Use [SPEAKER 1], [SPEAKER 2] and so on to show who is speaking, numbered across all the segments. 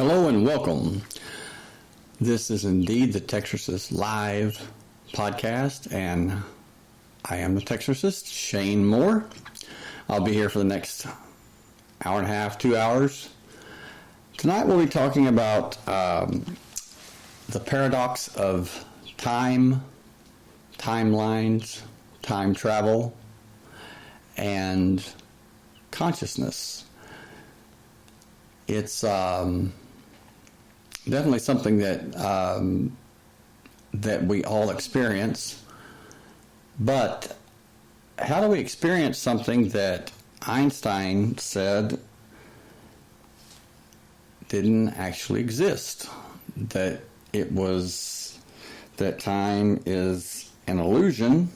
[SPEAKER 1] Hello and welcome. This is indeed the Texarcist Live podcast, and I am the Texarcist, Shane Moore. I'll be here for the next hour and a half, 2 hours. Tonight we'll be talking about the paradox of time, timelines, time travel, and consciousness. It's definitely something that we all experience. But how do we experience something that Einstein said didn't actually exist? That time is an illusion,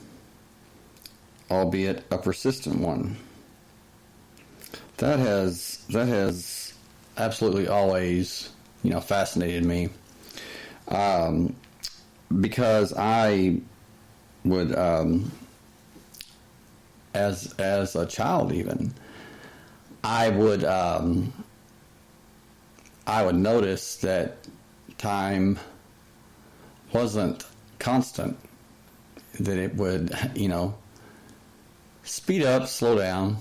[SPEAKER 1] albeit a persistent one. That has absolutely always, fascinated me, because I would, as a child even, I would notice that time wasn't constant, that it would, speed up, slow down,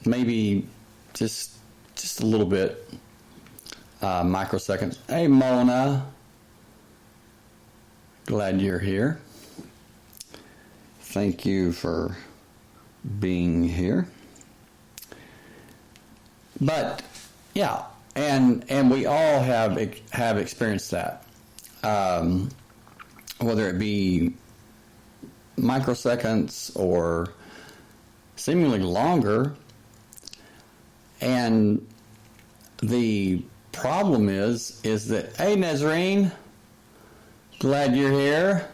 [SPEAKER 1] maybe just a little bit, microseconds. Hey, Mona. Glad you're here. Thank you for being here. But, yeah, and we all have experienced that. Whether it be microseconds or seemingly longer. And the problem is that, hey, Nazarene, glad you're here.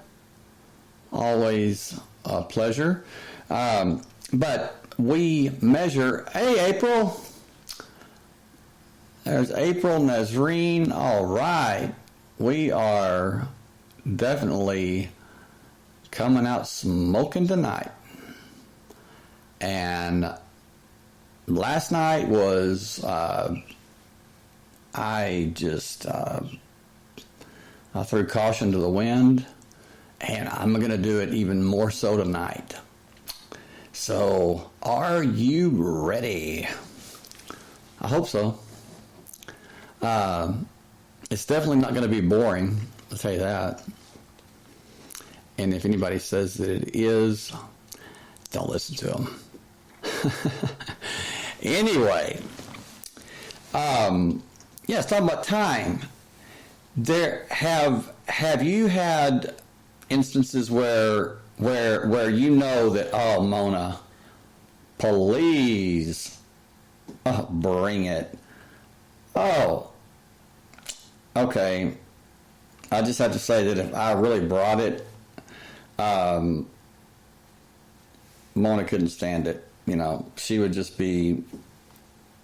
[SPEAKER 1] Always a pleasure. But we measure, hey, April. There's April, Nazarene. All right. We are definitely coming out smoking tonight. And last night was, I threw caution to the wind, and I'm going to do it even more so tonight. So, are you ready? I hope so. It's definitely not going to be boring, I'll tell you that. And if anybody says that it is, don't listen to them. Anyway, let's talk about time. Have you had instances where that, oh, Mona, please, bring it. Oh, okay. I just have to say that if I really brought it, Mona couldn't stand it. She would just be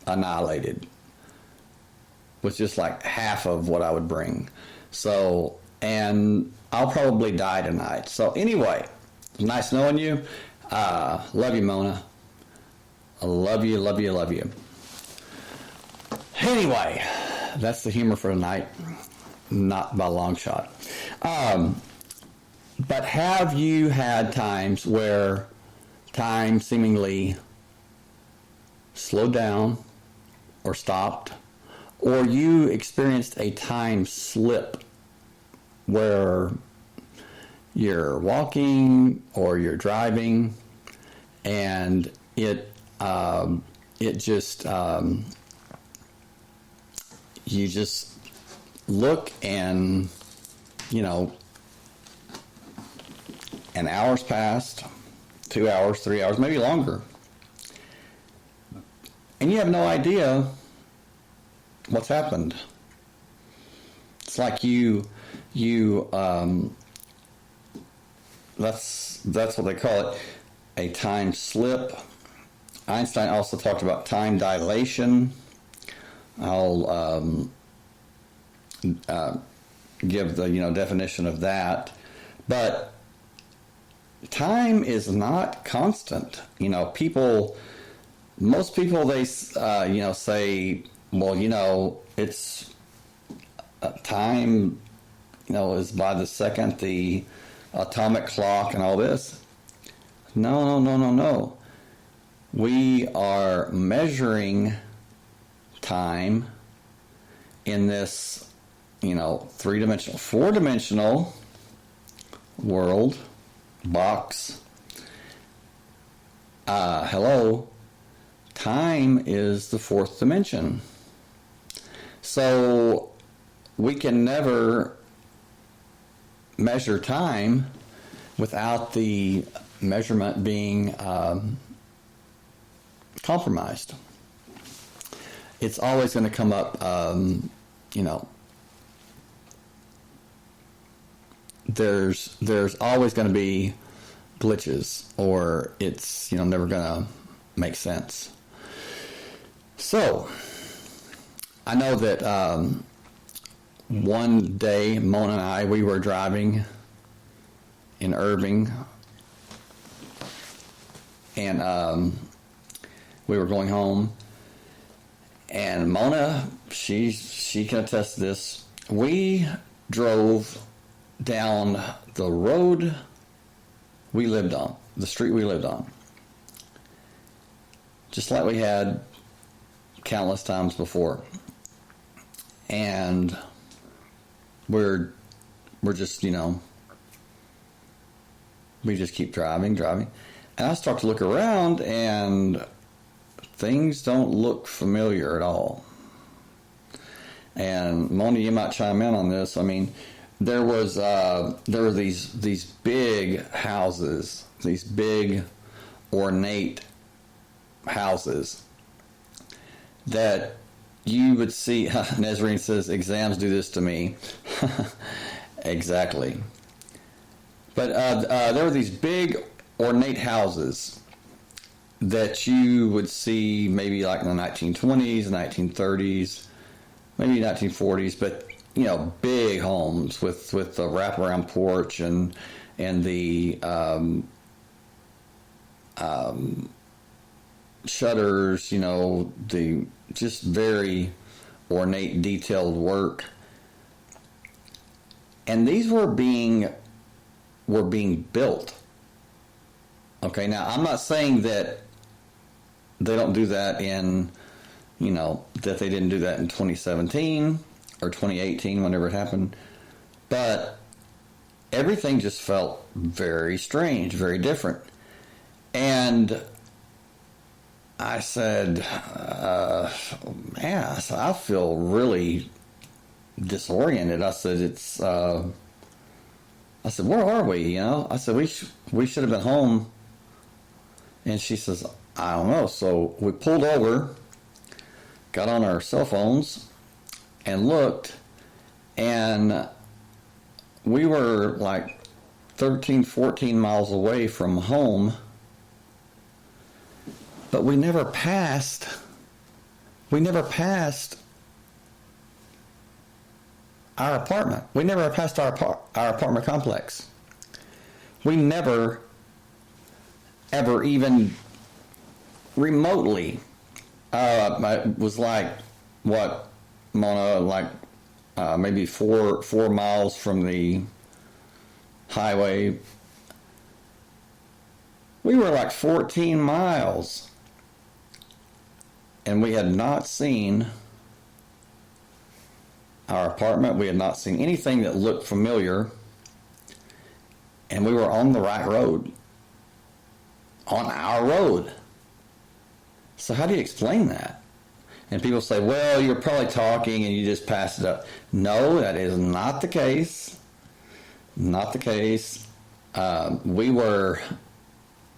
[SPEAKER 1] annihilated with just like half of what I would bring. So, and I'll probably die tonight. So anyway, nice knowing you. Love you, Mona. I love you, love you, love you. Anyway, that's the humor for tonight. Not by a long shot. But have you had times where time seemingly slowed down or stopped, or you experienced a time slip where you're walking or you're driving and it just you just look and an hour's passed, 2 hours, 3 hours, maybe longer. And you have no idea what's happened. It's like that's what they call it, a time slip. Einstein also talked about time dilation. I'll give the definition of that. But time is not constant. Most people, they say, well, it's time, is by the second, the atomic clock and all this. No. We are measuring time in this, three-dimensional, four-dimensional world, box. Hello. Time is the fourth dimension. So we can never measure time without the measurement being compromised. It's always going to come up, there's always going to be glitches, or it's, never going to make sense. So, I know that one day, Mona and I, we were driving in Irving, and we were going home, and Mona, she can attest to this. We drove down the road we lived on, the street we lived on, just like we had countless times before, and we're just, we just keep driving, and I start to look around, and things don't look familiar at all. And Mona, you might chime in on this. I mean, there were these big houses, these big ornate houses that you would see. Nezrine says, exams do this to me. Exactly. But there were these big ornate houses that you would see maybe like in the 1920s, 1930s, maybe 1940s, but big homes with the wraparound porch and the shutters, the just very ornate, detailed work. And these were being built. Okay, now I'm not saying that they don't do that in, that they didn't do that in 2017 or 2018, whenever it happened. But everything just felt very strange, very different. And I said, I feel really disoriented. I said, where are we? I said, we should have been home. And she says, I don't know. So we pulled over, got on our cell phones, and looked, and we were like 13, 14 miles away from home, but we never passed our apartment. We never passed our apartment complex. We never, ever even remotely, it was like, what, Mona, like maybe four miles from the highway. We were like 14 miles, and we had not seen our apartment. We had not seen anything that looked familiar, and we were on the right road, on our road. So how do you explain that? And people say, well, you're probably talking and you just passed it up. No, that is not the case. Not the case. We were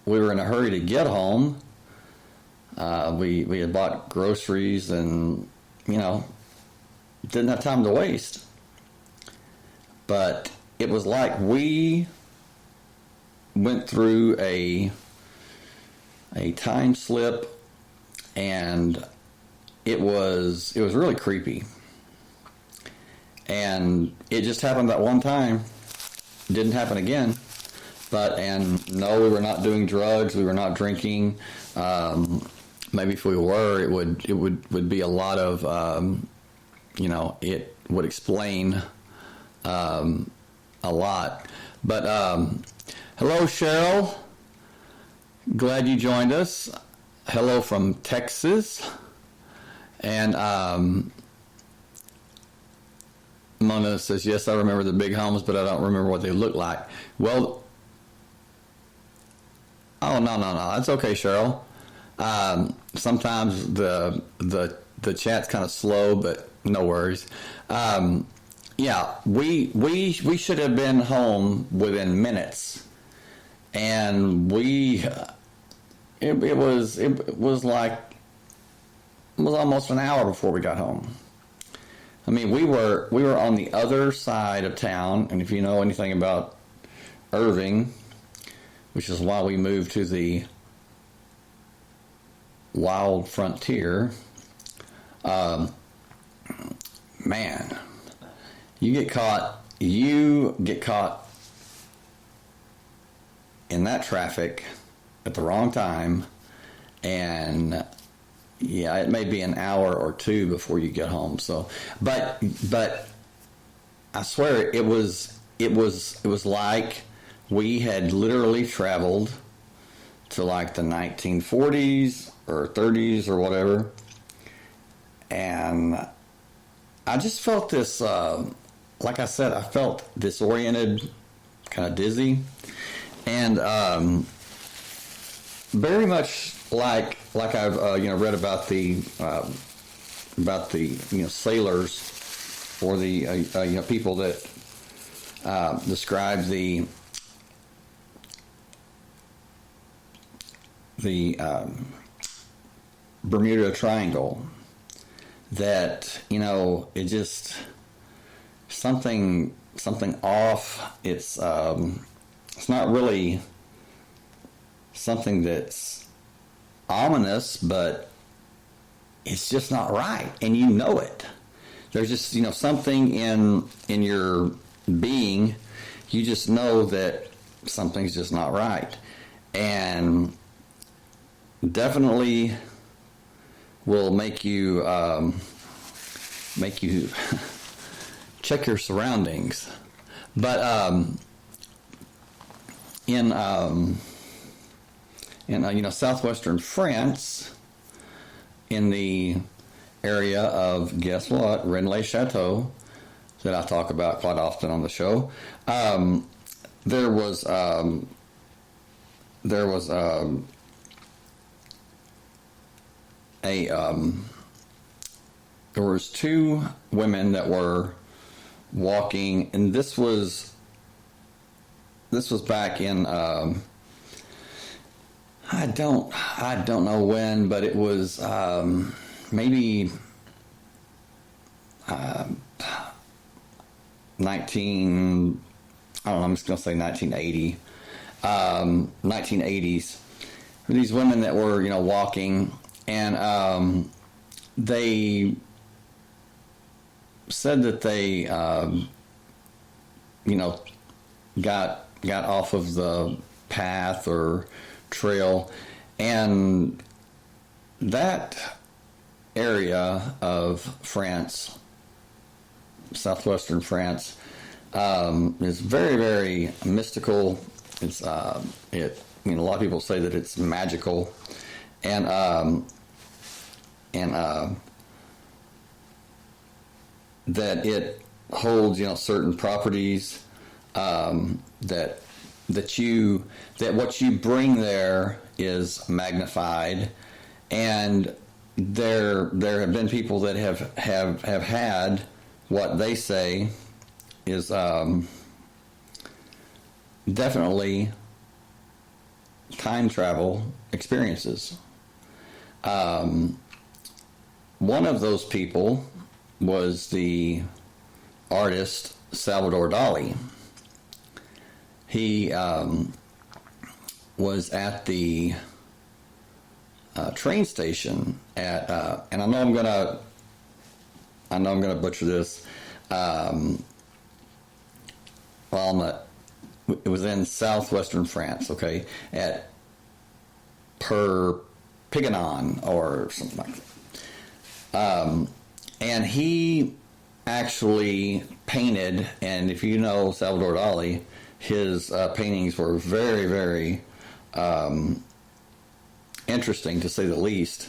[SPEAKER 1] in a hurry to get home. We had bought groceries and, didn't have time to waste. But it was like we went through a time slip, and it was really creepy. And it just happened that one time. It didn't happen again. And no, we were not doing drugs. We were not drinking. Maybe if we were, it would be a lot of, would explain a lot. But hello, Cheryl. Glad you joined us. Hello from Texas. And Mona says, yes, I remember the big homes, but I don't remember what they look like. Well, oh, no. That's okay, Cheryl. Sometimes the chat's kind of slow, but no worries. Yeah, we should have been home within minutes, and it was almost an hour before we got home. I mean, we were on the other side of town, and if you know anything about Irving, which is why we moved to the wild frontier, man, you get caught in that traffic at the wrong time, and yeah, it may be an hour or two before you get home. So, but I swear it was like we had literally traveled to like the 1940s or 30s or whatever, and I just felt this. Like I said, I felt disoriented, kind of dizzy, and very much like I've read about the sailors or the people that describe the Bermuda Triangle, that it just something off. It's not really something that's ominous, but it's just not right, and you know it. There's just something in your being. You just know that something's just not right, and definitely will make you check your surroundings. But in southwestern France, in the area of, guess what, Rennes-le-Chateau, that I talk about quite often on the show, there was two women that were walking, and this was back in I don't know when, but it was maybe 19. I don't know. I'm just gonna say 1980, 1980s. These women that were walking, and they said that they got off of the path or trail, and that area of France, southwestern France, is very, very mystical. It's a lot of people say that it's magical, and that it holds certain properties, that what you bring there is magnified, and there have been people that have had what they say is definitely time travel experiences. One of those people was the artist Salvador Dali. He was at the train station at, and I know I'm gonna butcher this. It was in southwestern France. Okay, at Perpignan or something like that. And he actually painted, and if you know Salvador Dali, his paintings were very, very interesting, to say the least.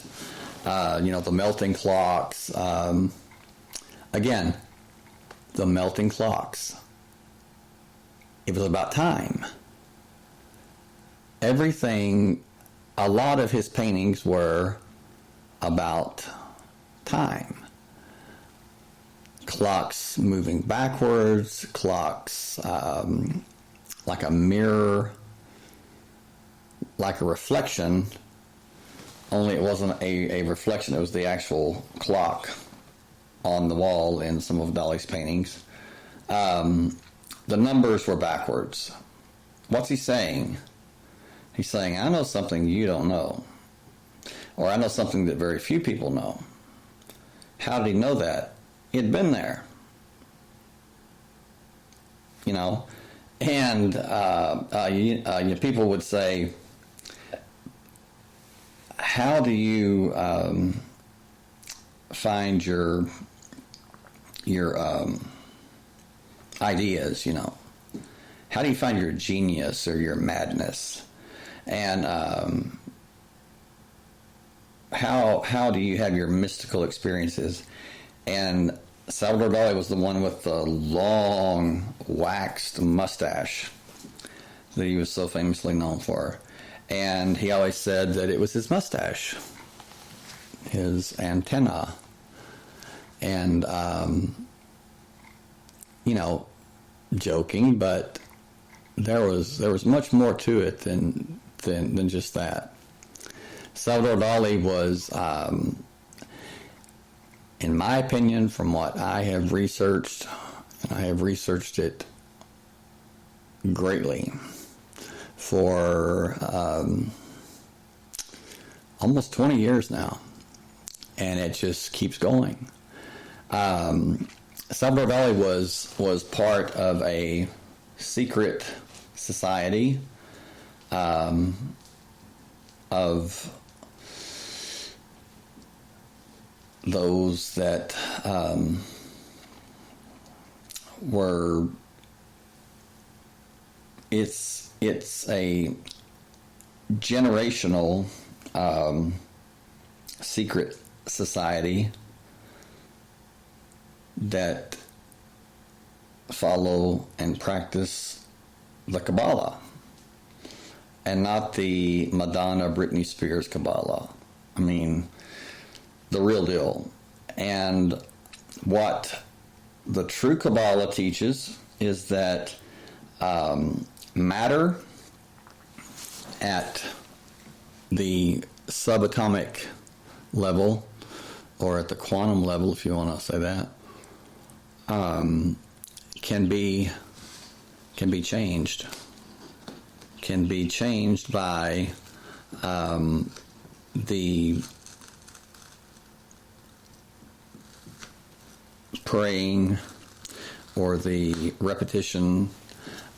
[SPEAKER 1] The melting clocks. Again, the melting clocks. It was about time. Everything, a lot of his paintings were about time. Clocks moving backwards, clocks like a mirror, like a reflection, only it wasn't a reflection, it was the actual clock on the wall in some of Dali's paintings. The numbers were backwards. What's he saying? He's saying, I know something you don't know. Or I know something that very few people know. How did he know that? He'd been there. And people would say, how do you find your ideas, How do you find your genius or your madness? And how do you have your mystical experiences? And Salvador Dali was the one with the long waxed mustache that he was so famously known for. And he always said that it was his mustache, his antenna. And, joking, but there was much more to it than just that. Salvador Dali was, in my opinion, from what I have researched, and I have researched it greatly for almost 20 years now, and it just keeps going. Salvador Dali was part of a secret society of those that were. It's a generational secret society that follow and practice the Kabbalah, and not the Madonna, Britney Spears Kabbalah. I mean, the real deal. And what the true Kabbalah teaches is that matter at the subatomic level, or at the quantum level, if you want to say that, can be changed. Can be changed by the praying or the repetition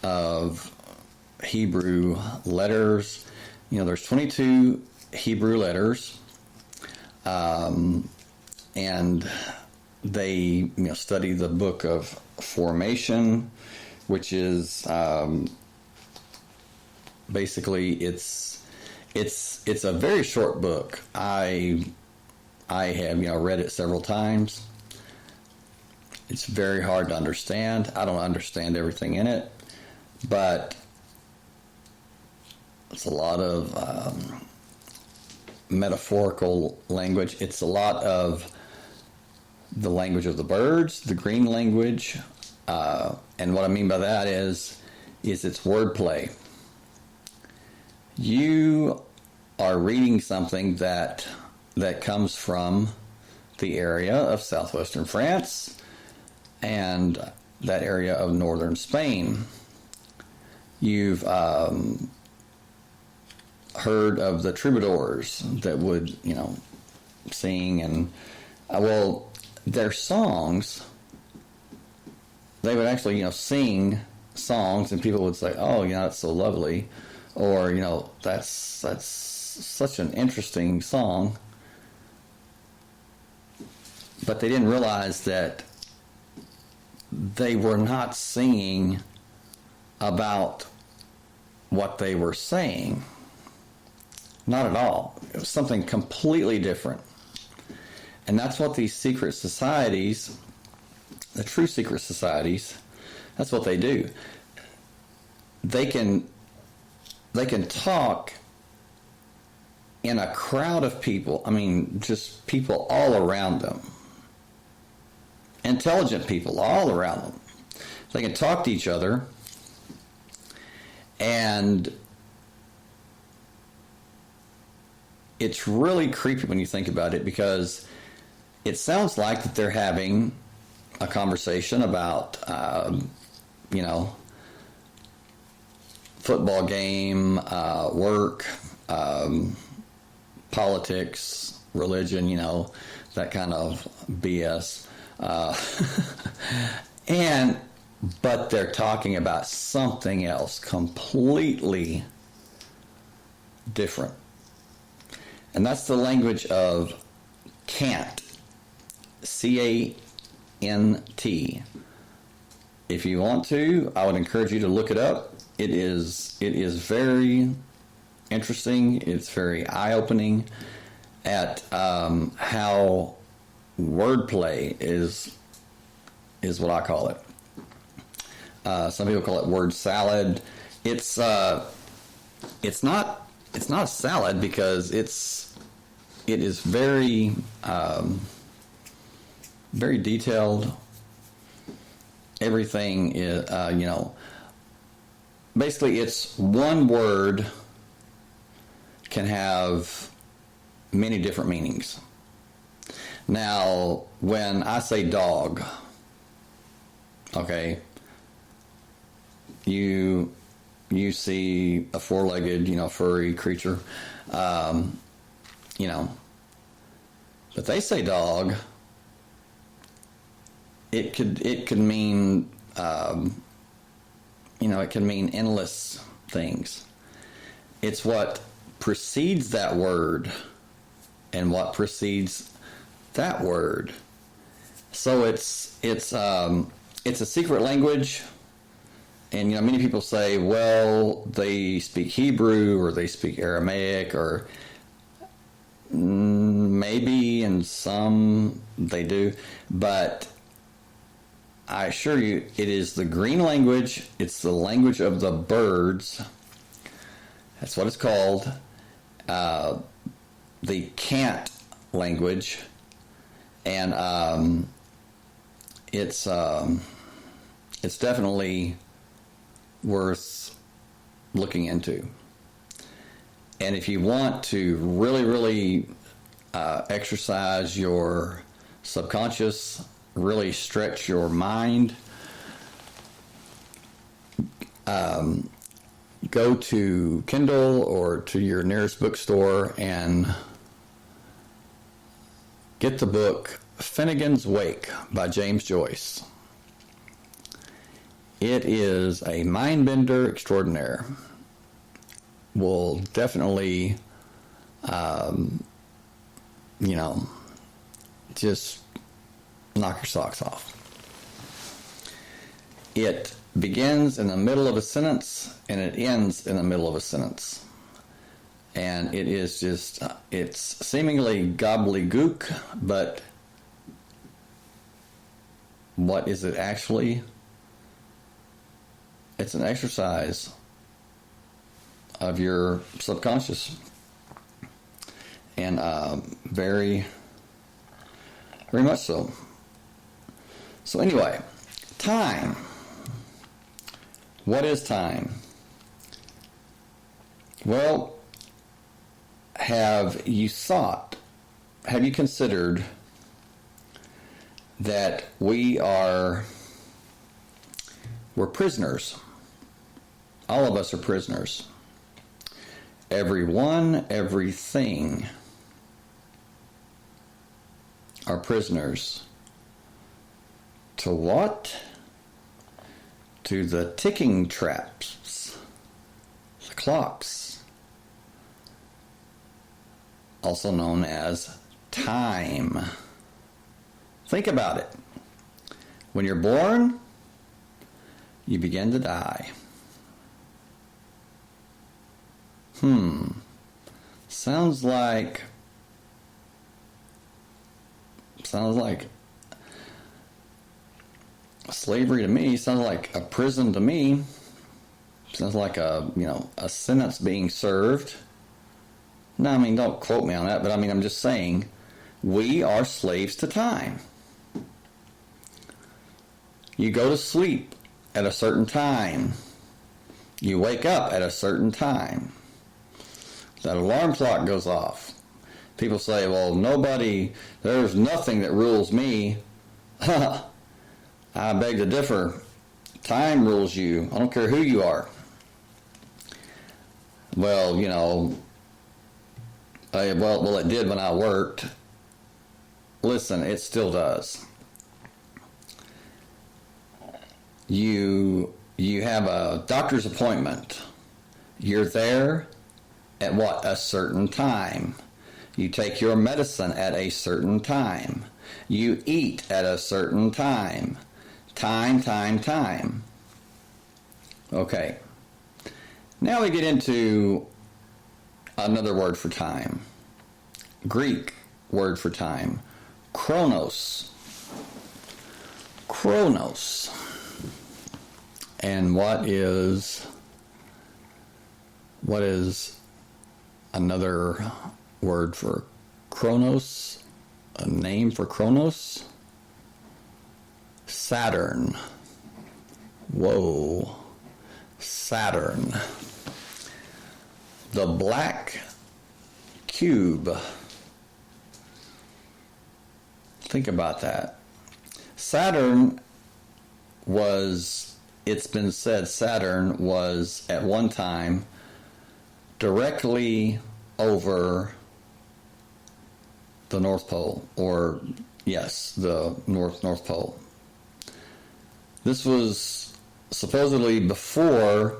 [SPEAKER 1] of Hebrew letters. There's 22 Hebrew letters, and they study the book of formation, which is basically it's a very short book. I have read it several times. It's very hard to understand. I don't understand everything in it, but it's a lot of metaphorical language. It's a lot of the language of the birds, the green language, and what I mean by that is it's wordplay. You are reading something that comes from the area of southwestern France and that area of northern Spain. You've heard of the troubadours that would, sing, and their songs, they would actually, sing songs, and people would say, oh, that's so lovely, or, that's such an interesting song. But they didn't realize that they were not singing about what they were saying. Not at all. It was something completely different. And that's what these secret societies, the true secret societies, that's what they do. They can talk in a crowd of people. I mean, just people all around them. Intelligent people all around them. They can talk to each other, and it's really creepy when you think about it, because it sounds like that they're having a conversation about, football game, work, politics, religion, that kind of BS. But they're talking about something else completely different. And that's the language of cant. C-A-N-T. If you want to, I would encourage you to look it up. It is very interesting. It's very eye-opening at how wordplay is what I call it. Some people call it word salad. It's not a salad, because it is very very detailed. Everything is basically, it's one word can have many different meanings. Now, when I say dog, okay, you see a four-legged, furry creature, but they say dog, it could mean, it can mean endless things. It's what precedes that word and what precedes that word. So it's a secret language. And many people say, well, they speak Hebrew or they speak Aramaic, or maybe in some they do, but I assure you, it is the green language. It's the language of the birds. That's what it's called. The cant language, and it's definitely worth looking into. And if you want to really, really exercise your subconscious, really stretch your mind, go to Kindle or to your nearest bookstore and get the book Finnegan's Wake by James Joyce. It is a mind-bender extraordinaire. Will definitely, just knock your socks off. It begins in the middle of a sentence and it ends in the middle of a sentence. And it is just, it's seemingly gobbledygook, but what is it actually? It's an exercise of your subconscious. And very, very much so. So anyway, time. What is time? Well, have you considered that we're prisoners? All of us are prisoners. Everyone, everything are prisoners. To what? To the ticking traps, the clocks, also known as time. Think about it. When you're born, you begin to die. Sounds like slavery to me. Sounds like a prison to me. Sounds like a sentence being served. No, I mean, don't quote me on that, but I mean, I'm just saying, we are slaves to time. You go to sleep at a certain time. You wake up at a certain time. That alarm clock goes off. People say, well, there's nothing that rules me. I beg to differ. Time rules you. I don't care who you are. Well, it did when I worked. Listen, it still does. You have a doctor's appointment. You're there at a certain time. You take your medicine at a certain time. You eat at a certain time. Time. Okay. Now we get into another word for time. Greek word for time. Chronos. And what is another word for Chronos? A name for Chronos? Saturn. Whoa. Saturn. The black cube. Think about that. Saturn it's been said Saturn was at one time directly over the North Pole, or yes, the North Pole. This was supposedly before,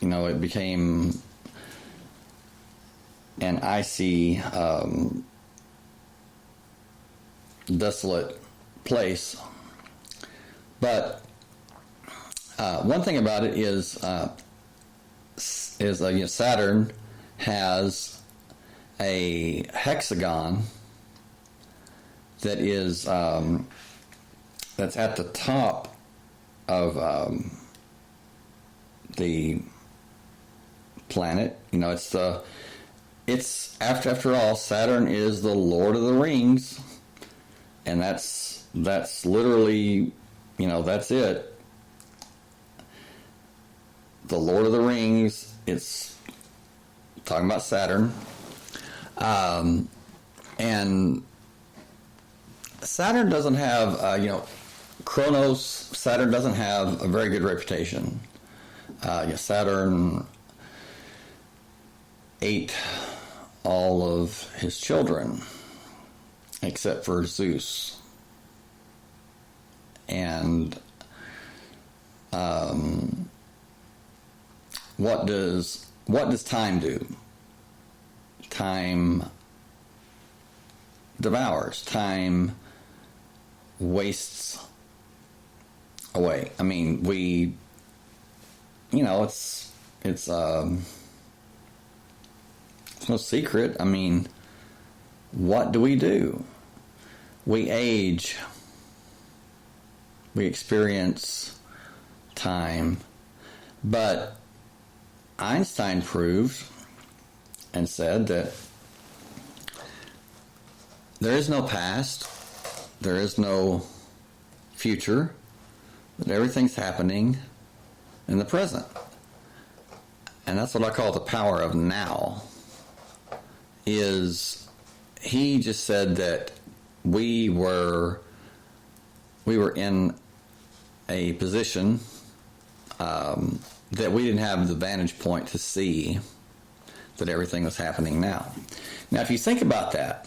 [SPEAKER 1] it became an icy, desolate place. But one thing about it is Saturn has a hexagon that is that's at the top of the planet. It's after all, Saturn is the Lord of the Rings, and that's literally, that's it. The Lord of the Rings, it's talking about Saturn. And Saturn doesn't have, Saturn doesn't have a very good reputation. Saturn ate all of his children, except for Zeus. And what does time do? Time devours. Time wastes away. I mean, it's no secret. I mean, what do? We age. We experience time. But Einstein proved and said that there is no past, there is no future, that everything's happening in the present. And that's what I call the power of now. He just said that we were in a position that we didn't have the vantage point to see that everything was happening now. Now, if you think about that,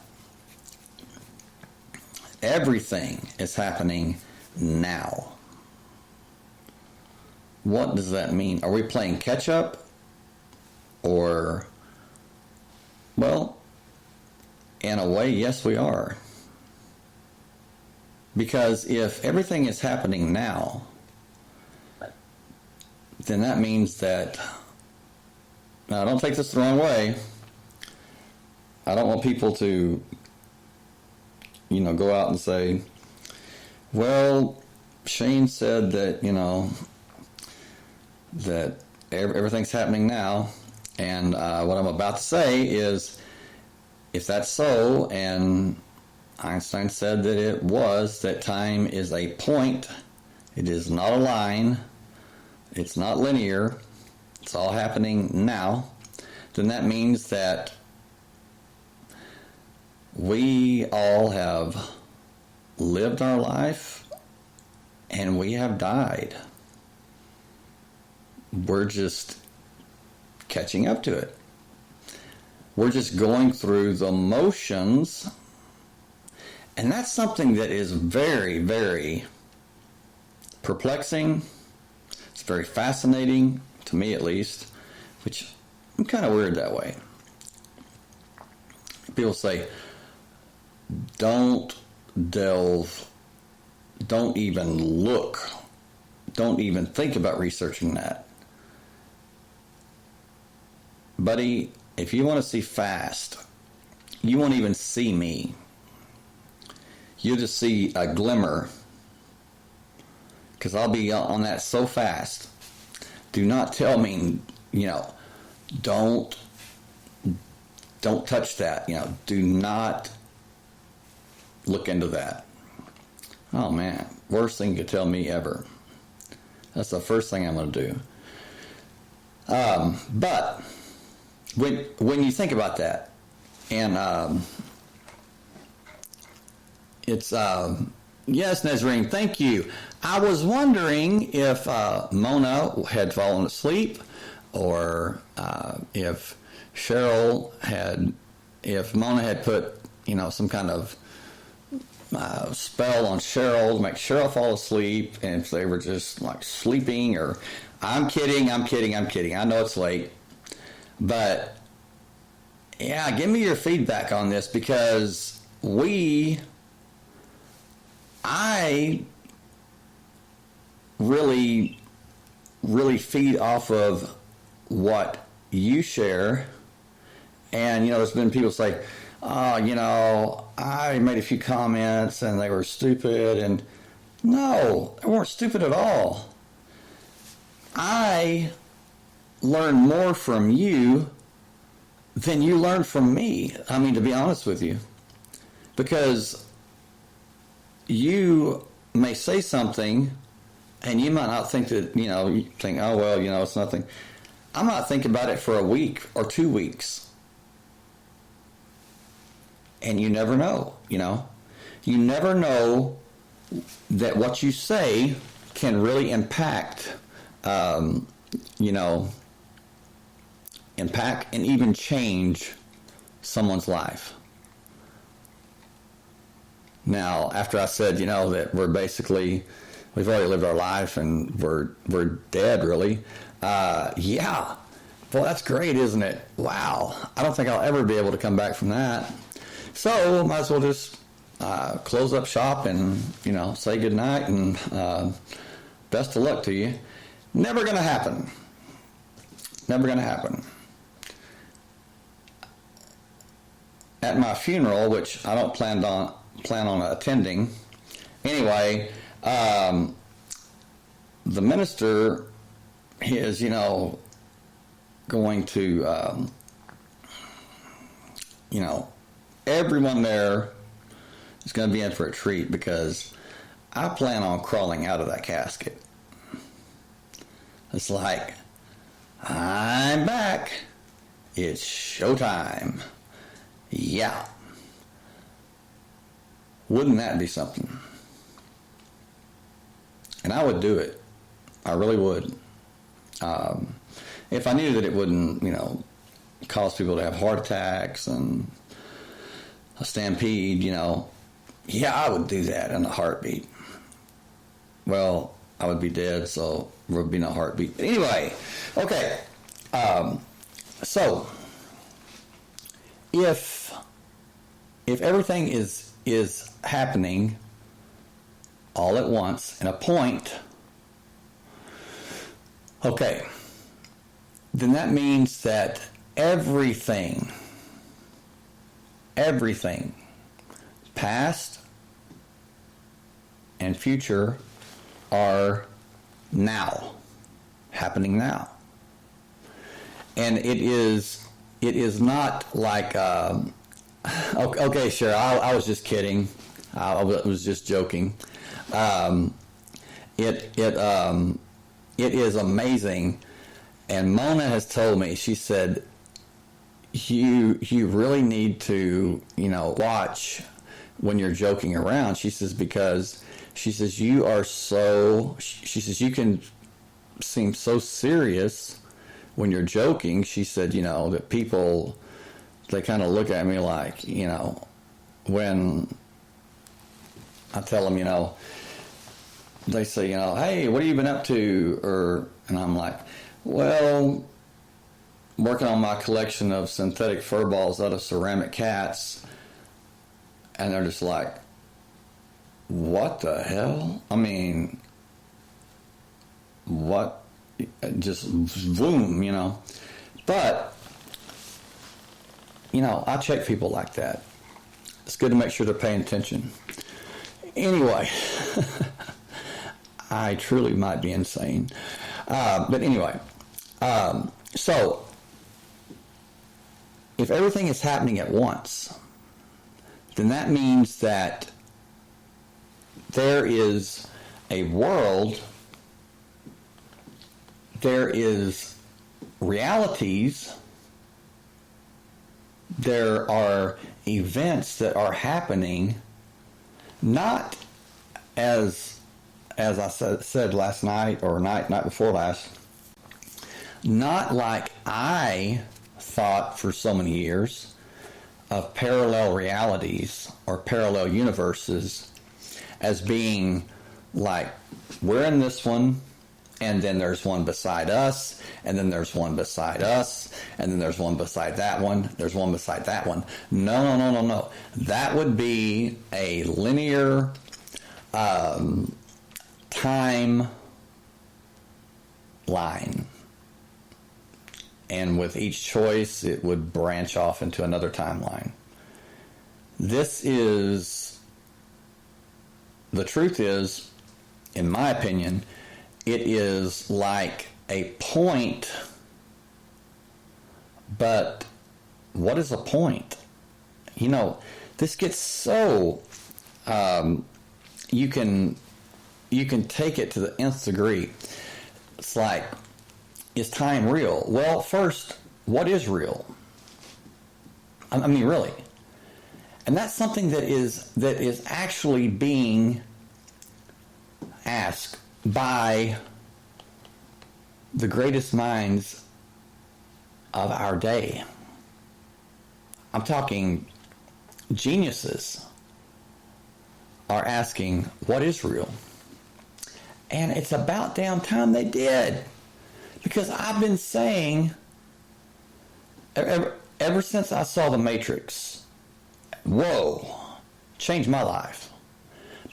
[SPEAKER 1] everything is happening now. What does that mean? Are we playing catch up? Or, well, in a way, yes, we are. Because if everything is happening now, then that means that, now don't take this the wrong way, I don't want people to, go out and say, well, Shane said that, that everything's happening now, and what I'm about to say is, if that's so, and Einstein said that it was, that time is a point, it is not a line, it's not linear, it's all happening now, then that means that we all have lived our life and we have died. We're just catching up to it. We're just going through the motions, and that's something that is very, very perplexing. It's very fascinating, to me at least, which I'm kind of weird that way. People say, don't delve, don't even look, don't even think about researching that. Buddy, if you want to see fast, you won't even see me. You'll just see a glimmer, because I'll be on that so fast. Do not tell me, don't touch that. Do not look into that. Oh man, worst thing you could tell me ever. That's the first thing I'm going to do. But when you think about that, and it's yes, Nazarene, thank you. I was wondering if Mona had fallen asleep, or if Mona had put some kind of spell on Cheryl to make Cheryl fall asleep, and if they were just like sleeping, or I'm kidding. I know it's late, but yeah, give me your feedback on this, because I really, really feed off of what you share. And, there's been people say, I made a few comments and they were stupid. And no, they weren't stupid at all. I learn more from you than you learn from me. I mean, to be honest with you. Because you may say something and you might not think that, you think, oh, well, it's nothing. I might think about it for a week or 2 weeks. And you never know, You never know that what you say can really impact, impact and even change someone's life. Now, after I said, that we've already lived our life and we're dead, really. Yeah. Well, that's great, isn't it? Wow. I don't think I'll ever be able to come back from that. So, might as well just close up shop and, say goodnight and best of luck to you. Never going to happen. Never going to happen. At my funeral, which I don't plan on attending. Anyway, the minister is, going to, everyone there is going to be in for a treat, because I plan on crawling out of that casket. It's like, I'm back. It's showtime. Yeah. Wouldn't that be something? And I would do it. I really would. If I knew that it wouldn't, cause people to have heart attacks and a stampede, yeah, I would do that in a heartbeat. Well, I would be dead, so there would be no heartbeat. Anyway, okay. So, if everything is happening all at once in a point, Okay, then that means that everything, past and future, are now, happening now. And it is not like, okay, sure, I was just kidding. I was just joking. It is amazing. And Mona has told me, she said, you really need to, watch when you're joking around. She says, because she says, you can seem so serious when you're joking. She said, that people, they kind of look at me like, when I tell them, they say, hey, what have you been up to? And I'm like, well, working on my collection of synthetic fur balls out of ceramic cats. And they're just like, what the hell? I mean, what? Just boom, But, I check people like that. It's good to make sure they're paying attention. Anyway, I truly might be insane. But anyway, so if everything is happening at once, then that means that there is a world, there is realities, there are events that are happening, not as I said last night or night before last, not like I thought for so many years of parallel realities or parallel universes as being like, we're in this one, and then there's one beside us, and then there's one beside us, and then there's one beside that one, there's one beside that one. No. That would be a linear time line. And with each choice, it would branch off into another timeline. The truth is, in my opinion, it is like a point, but what is a point? This gets so, you can take it to the nth degree. It's like, is time real? Well, first, what is real? I mean, really. And that's something that is actually being asked by the greatest minds of our day. I'm talking geniuses are asking, what is real? And it's about damn time they did. Because I've been saying, ever since I saw The Matrix, whoa, changed my life.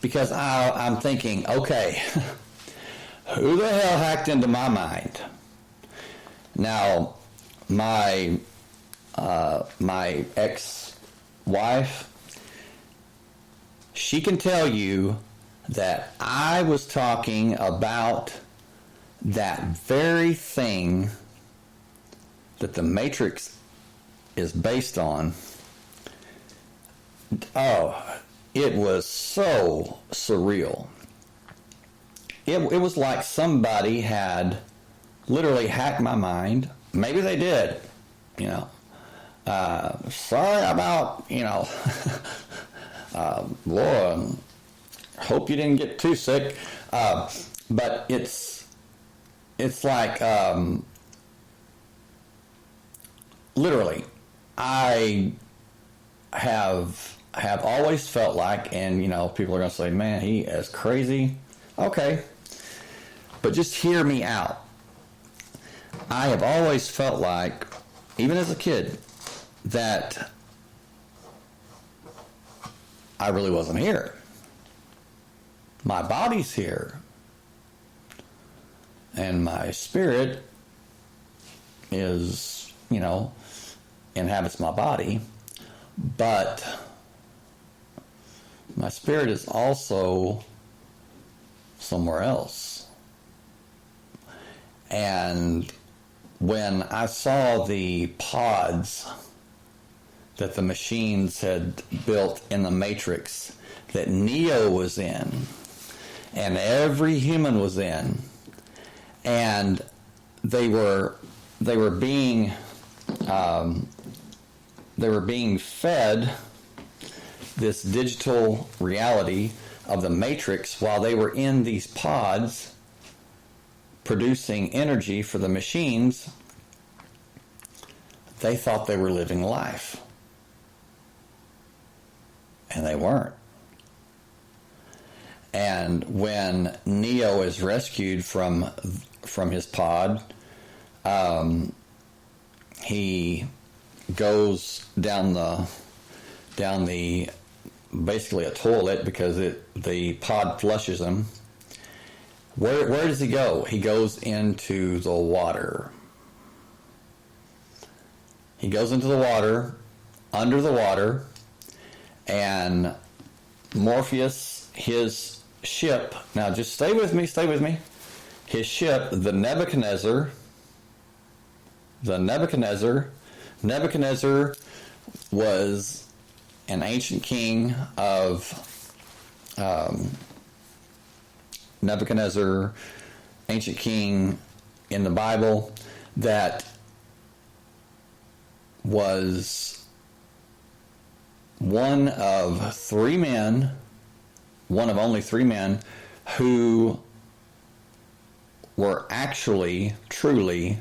[SPEAKER 1] Because I'm thinking, okay, who the hell hacked into my mind? Now, my ex-wife, she can tell you that I was talking about that very thing that The Matrix is based on. Oh, it was so surreal. It was like somebody had literally hacked my mind. Maybe they did, sorry about, Laura, hope you didn't get too sick. But it's like, literally, I have always felt like, and people are going to say, man, he is crazy. Okay. But just hear me out. I have always felt like, even as a kid, that I really wasn't here. My body's here. and my spirit is, inhabits my body, but my spirit is also somewhere else. And when I saw the pods that the machines had built in the Matrix that Neo was in, and every human was in, and they were being fed this digital reality of the Matrix while they were in these pods producing energy for the machines. They thought they were living life, and they weren't. And when Neo is rescued from his pod, he goes down the basically a toilet because the pod flushes him. Where does he go? He goes into the water. He goes into the water, under the water, and Morpheus, his ship, now just stay with me, his ship, Nebuchadnezzar was an ancient king of Nebuchadnezzar, ancient king in the Bible that was one of only three men who were actually, truly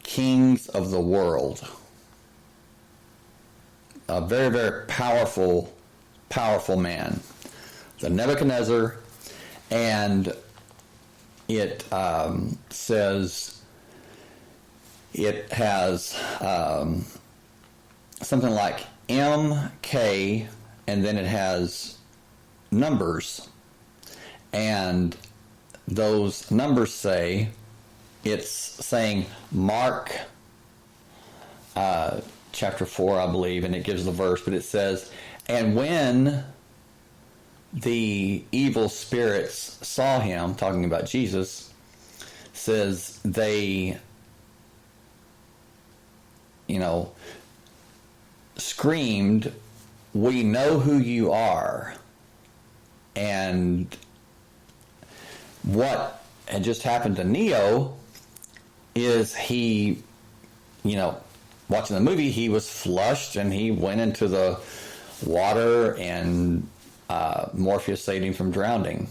[SPEAKER 1] kings of the world. A very, very powerful man. The Nebuchadnezzar, and it says it has something like MK, and then it has numbers, and those numbers it's saying Mark chapter 4, I believe, and it gives the verse, but it says, and when the evil spirits saw him, talking about Jesus, says they, screamed, "We know who you are." And what had just happened to Neo is he, watching the movie, he was flushed and he went into the water, and Morpheus saved him from drowning.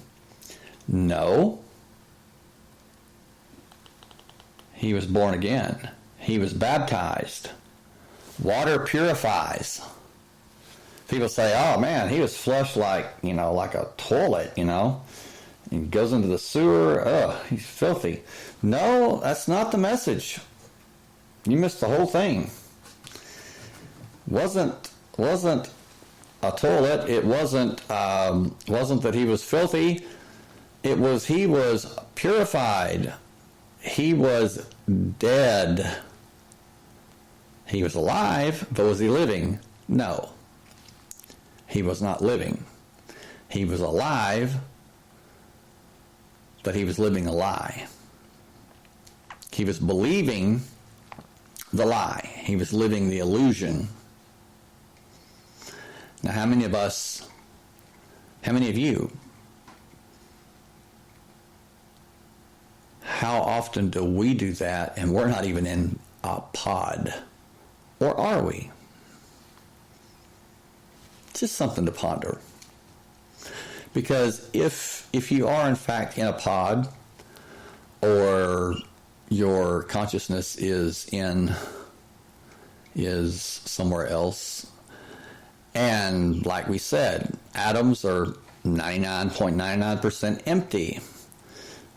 [SPEAKER 1] No. He was born again. He was baptized. Water purifies. People say, oh man, he was flushed like a toilet, He goes into the sewer, he's filthy. No, that's not the message. You missed the whole thing. Wasn't a toilet. It wasn't that he was filthy. It was he was purified. He was dead. He was alive, but was he living? No. He was not living. He was alive, but he was living a lie. He was believing the lie. He was living the illusion. Now, how many of you, how often do we do that and we're not even in a pod? Or are we? Just something to ponder. Because if you are in fact in a pod, or your consciousness is somewhere else, and like we said, atoms are 99.99% empty.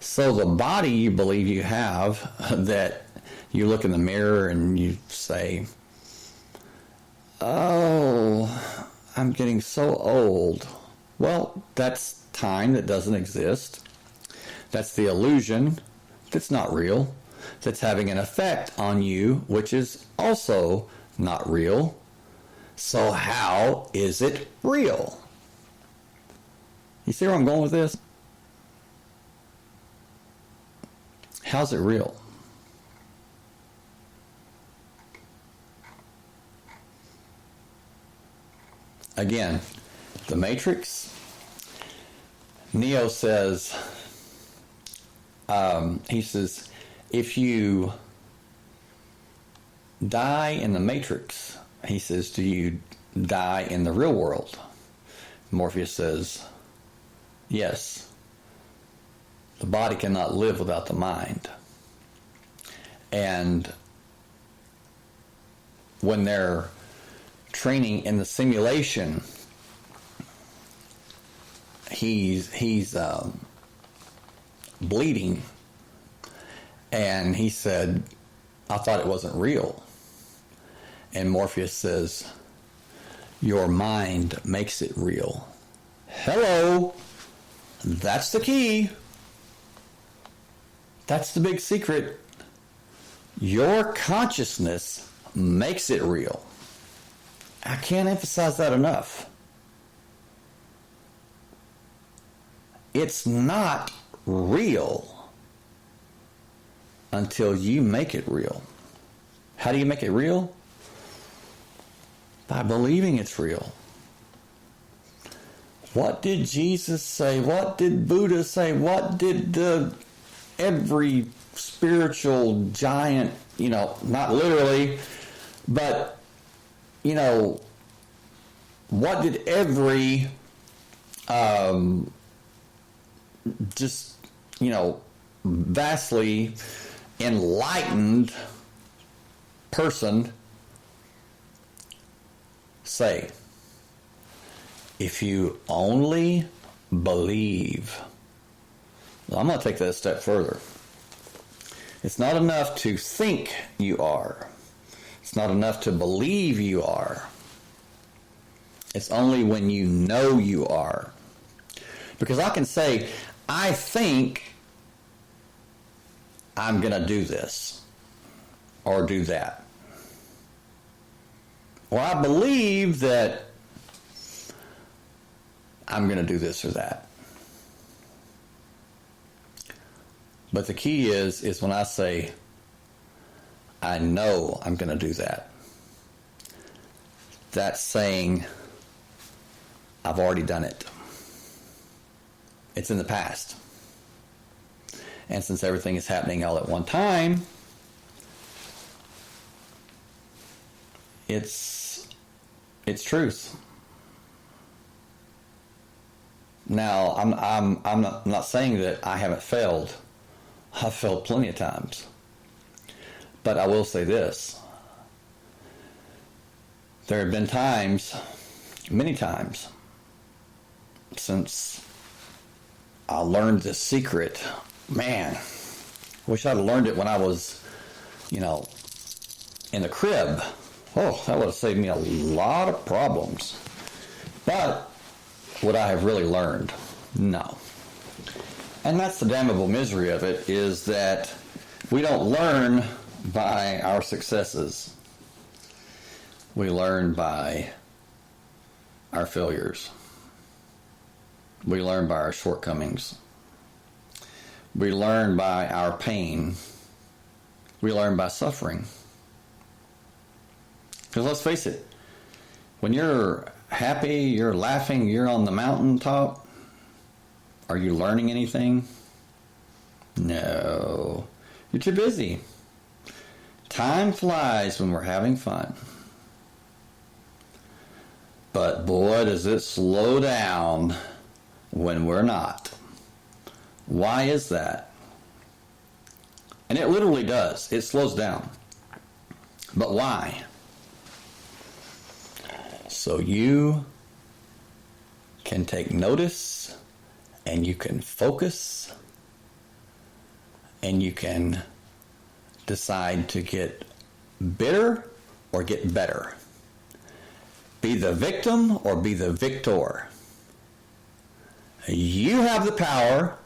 [SPEAKER 1] So the body you believe you have, that you look in the mirror and you say, oh, I'm getting so old. Well, that's time that doesn't exist. That's the illusion that's not real, that's having an effect on you, which is also not real. So how is it real? You see where I'm going with this? How's it real? Again, the Matrix, Neo says, he says, if you die in the Matrix, he says, do you die in the real world? Morpheus says, yes. The body cannot live without the mind. And when they're training in the simulation, he's bleeding, and he said, I thought it wasn't real. And Morpheus says, your mind makes it real. Hello, that's the key. That's the big secret. Your consciousness makes it real. I can't emphasize that enough. It's not real until you make it real. How do you make it real? By believing it's real. What did Jesus say? What did Buddha say? What did every spiritual giant, not literally, but what did every vastly enlightened person say? If you only believe. Well, I'm going to take that a step further. It's not enough to think you are. It's not enough to believe you are. It's only when you know you are. Because I can say, I think I'm going to do this or do that. Or I believe that I'm going to do this or that. But the key is when I say, I know I'm going to do that. That's saying, I've already done it. It's in the past. And since everything is happening all at one time, it's truth. Now, I'm not saying that I haven't failed. I've failed plenty of times. But I will say this. There have been times, many times, since I learned this secret. Man, wish I'd learned it when I was, in the crib. Oh, that would have saved me a lot of problems. But would I have really learned? No. And that's the damnable misery of it, is that we don't learn by our successes. We learn by our failures. We learn by our shortcomings. We learn by our pain. We learn by suffering. Because let's face it, when you're happy, you're laughing, you're on the mountaintop, are you learning anything? No. You're too busy. Time flies when we're having fun. But boy, does it slow down when we're not. Why is that? And it literally does. It slows down. But why? So you can take notice, and you can focus, and you can decide to get bitter or get better. Be the victim or be the victor. You have the power.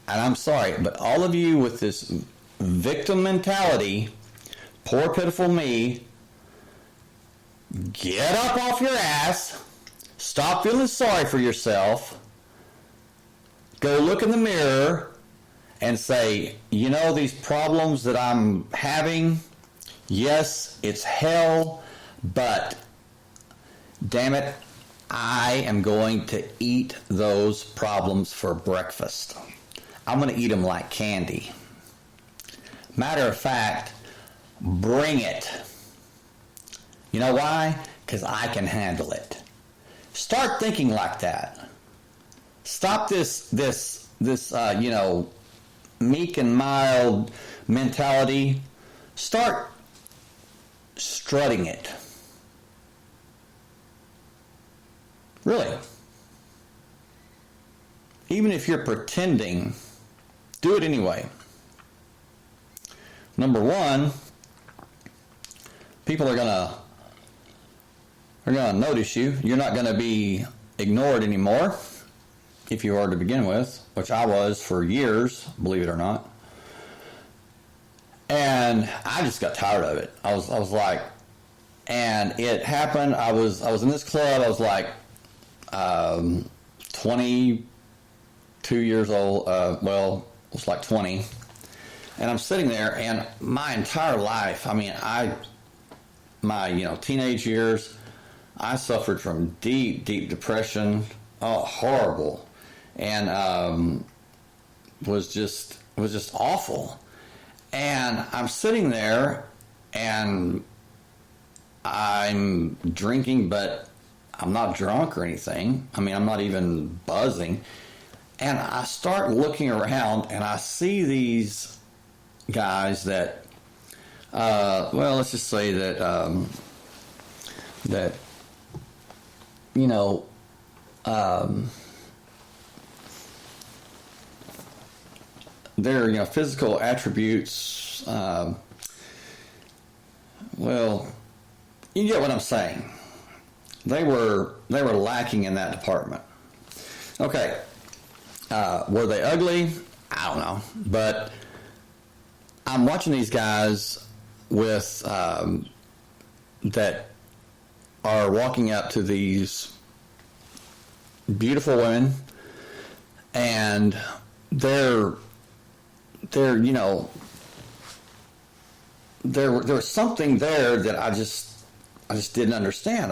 [SPEAKER 1] and I'm sorry, but all of you with this victim mentality, poor pitiful me, get up off your ass, stop feeling sorry for yourself, go look in the mirror and say, you know, these problems that I'm having, yes, it's hell, but damn it, I am going to eat those problems for breakfast. I'm going to eat them like candy. Matter of fact, bring it. You know why? Because I can handle it. Start thinking like that. Stop this meek and mild mentality. Start strutting it. Really. Even if you're pretending, do it anyway. Number one, people are gonna notice you. You're not gonna be ignored anymore, if you are to begin with, which I was for years, believe it or not. And I just got tired of it. I was like, and it happened. I was in this club. I was like 22 years old. Well, it was like 20. And I'm sitting there, and my entire life, I mean, my teenage years, I suffered from deep depression. Oh, horrible. And was just awful. And I'm sitting there, and I'm drinking, but I'm not drunk or anything. I mean, I'm not even buzzing. And I start looking around, and I see these guys that, let's just say that, their physical attributes, you get what I'm saying. They were lacking in that department. Okay, were they ugly? I don't know, but I'm watching these guys with that are walking up to these beautiful women, and there was something there that I just didn't understand.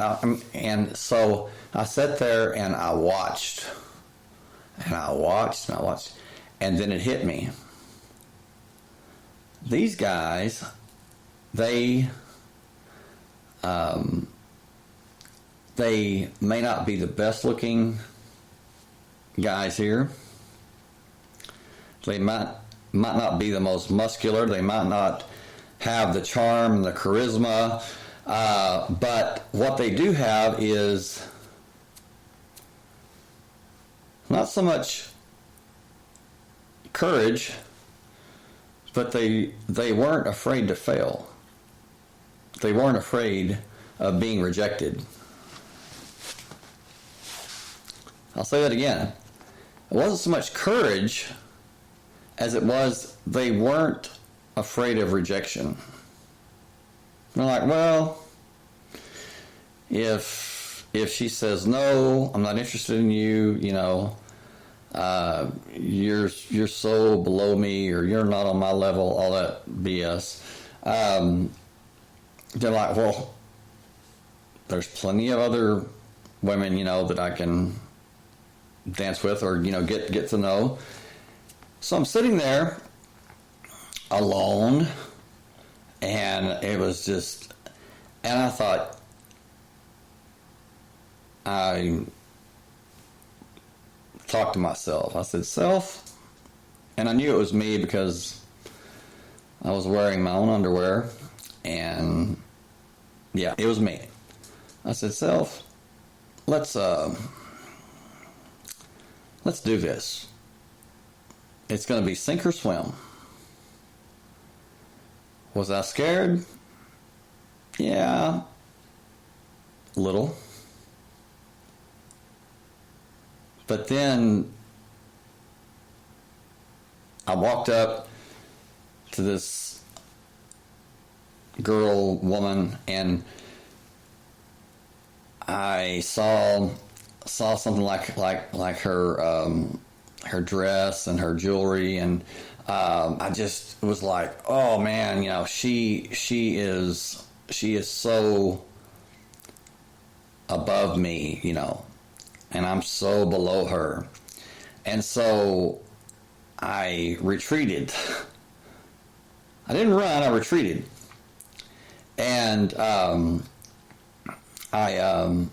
[SPEAKER 1] And so I sat there and I watched, and then it hit me. These guys, they may not be the best looking guys here. They might not be the most muscular. They might not have the charm and the charisma. But what they do have is not so much courage, but they weren't afraid to fail. They weren't afraid of being rejected. I'll say that again. It wasn't so much courage as it was they weren't afraid of rejection. They're like, well, if she says no, I'm not interested in you, you're so below me, or you're not on my level, all that BS. They're like, well, there's plenty of other women, that I can dance with or, get to know. So I'm sitting there alone, and it was just, and I thought, I talked to myself. I said, self, and I knew it was me because I was wearing my own underwear, and yeah, it was me. I said, self, let's do this. It's going to be sink or swim. Was I scared? Yeah, little. But then I walked up to this woman, and I saw something like her dress and her jewelry, and I just was like, oh man, she is so above me, and I'm so below her. And so I retreated. I didn't run, I retreated. And I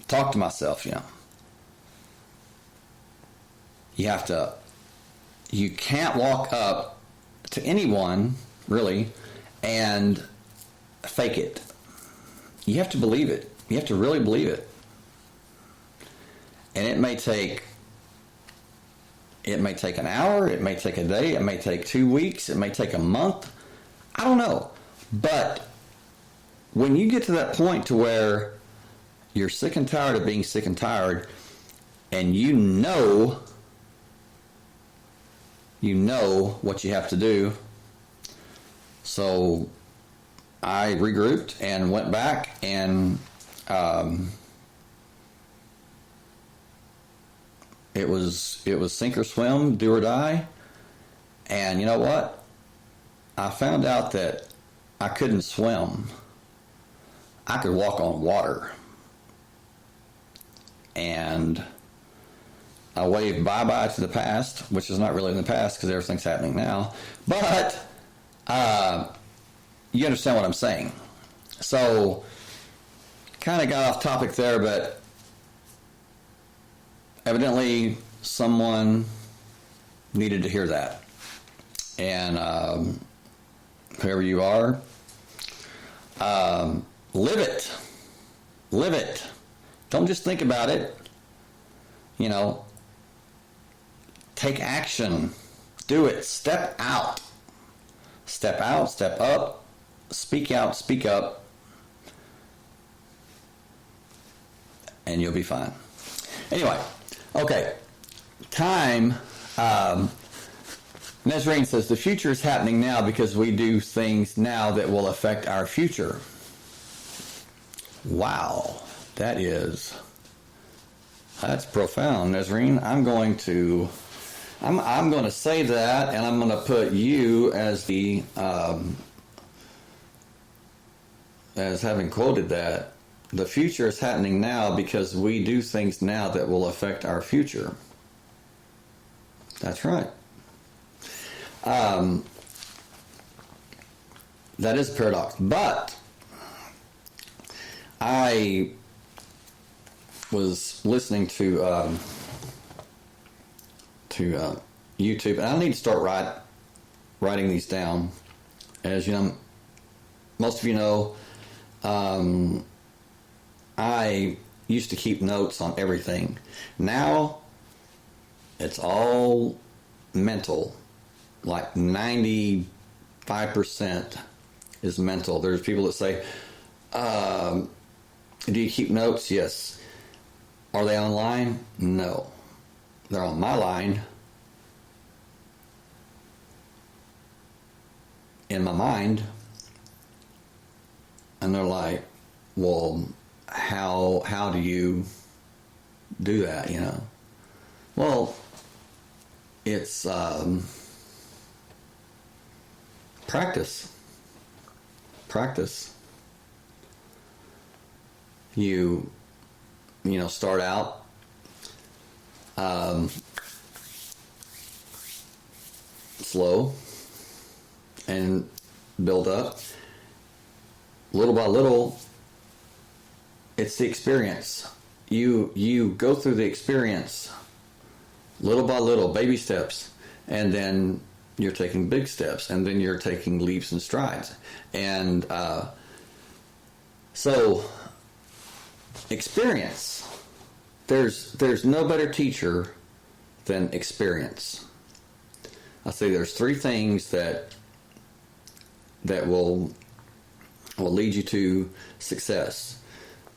[SPEAKER 1] talked to myself, you can't walk up to anyone, really, and fake it. You have to believe it. You have to really believe it. And it may take an hour, it may take a day, it may take 2 weeks, it may take a month. I don't know. But when you get to that point to where you're sick and tired of being sick and tired, and you know what you have to do. So I regrouped and went back, and it was sink or swim, do or die. And you know what? I found out that I couldn't swim. I could walk on water. And I waved bye-bye to the past, which is not really in the past because everything's happening now. But you understand what I'm saying. So, kind of got off topic there, but evidently someone needed to hear that. And whoever you are, live it. Live it. Don't just think about it. Take action. Do it. Step out. Step out, step up. Speak out, speak up. And you'll be fine. Anyway, okay. Time. Nazarene says, the future is happening now because we do things now that will affect our future. Wow. That's profound, Nazarene. I'm going to say that, and I'm going to put you as the as having quoted that. The future is happening now because we do things now that will affect our future. That's right. That is a paradox, but I was listening to YouTube, and I need to start writing these down. As you know, most of you know, I used to keep notes on everything. Now, it's all mental. Like 95% is mental. There's people that say, do you keep notes? Yes. Are they online? No. They're on my line. In my mind. And they're like, well, how do you do that, Well, it's practice. You start out slow and build up. Little by little, it's the experience. You go through the experience little by little, baby steps, and then you're taking big steps, and then you're taking leaps and strides. And so experience. There's no better teacher than experience. I say there's 3 things that will lead you to success.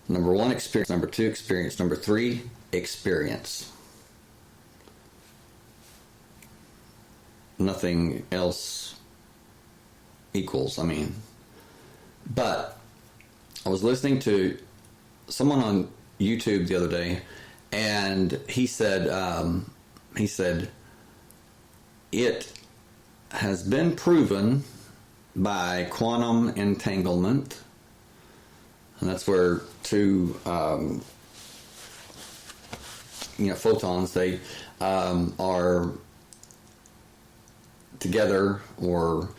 [SPEAKER 1] Number 1, experience. Number 2, experience. Number 3, experience. nothing else equals. But I was listening to someone on YouTube the other day, and he said it has been proven by quantum entanglement, and that's where two photons, they are together or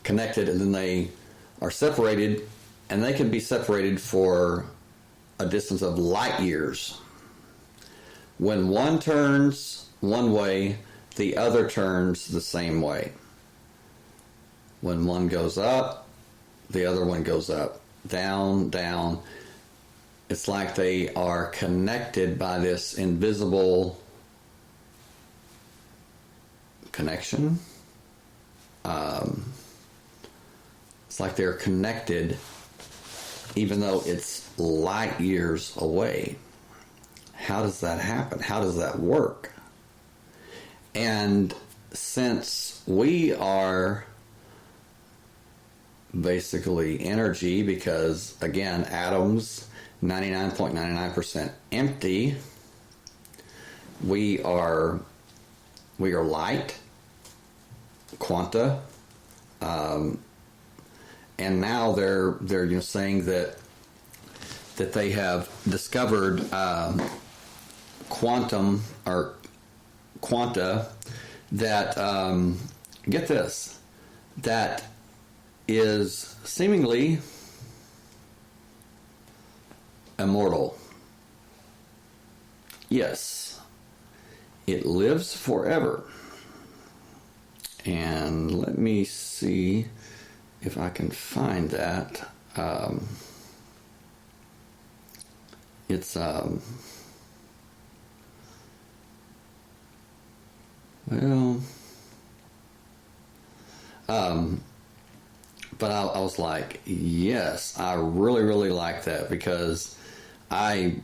[SPEAKER 1] connected, and then they are separated, and they can be separated for a distance of light years. When one turns one way, the other turns the same way. When one goes up, the other one goes up. Down, down. It's like they are connected by this invisible connection. It's like they're connected even though it's light years away. How does that happen? How does that work? And since we are basically energy, because again, atoms 99.99% empty, we are light, quanta, and now they're saying that they have discovered quantum or quanta that get this, that is seemingly immortal. Yes, it lives forever. And let me see if I can find that. It's but I was like, yes, I really, really like that, because I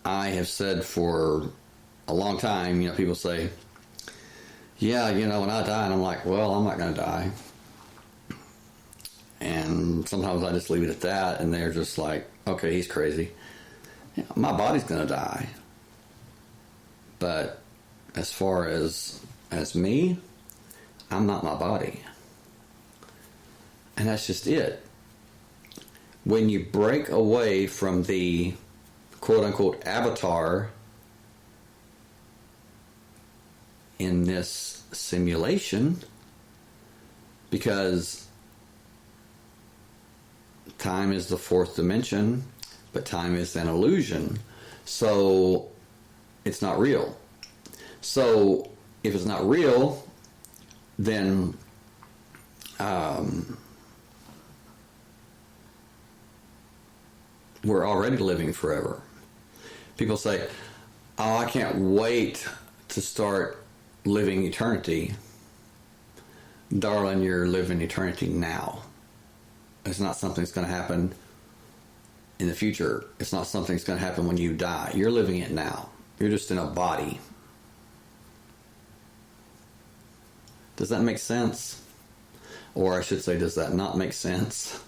[SPEAKER 1] have said for a long time, people say, yeah, when I die, and I'm like, well, I'm not going to die. And sometimes I just leave it at that, and they're just like, okay, he's crazy. My body's going to die. But as far as me, I'm not my body. And that's just it. When you break away from the quote-unquote avatar in this simulation, because time is the fourth dimension, but time is an illusion, so it's not real. So if it's not real, then we're already living forever. People say, oh, I can't wait to start living eternity. Darling, you're living eternity now. It's not something that's going to happen in the future. It's not something that's going to happen when you die. You're living it now. You're just in a body. Does that make sense? Or I should say, does that not make sense?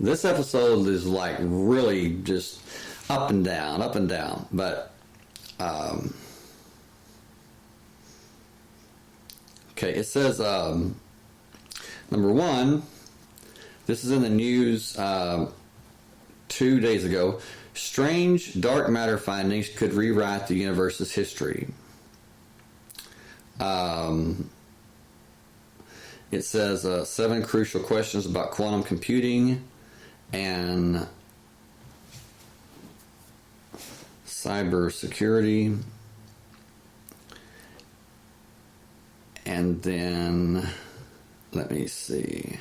[SPEAKER 1] This episode is like really just up and down, up and down. But, okay, it says, number one, this is in the news 2 days ago. Strange dark matter findings could rewrite the universe's history. It says 7 crucial questions about quantum computing and cybersecurity. And then, let me see.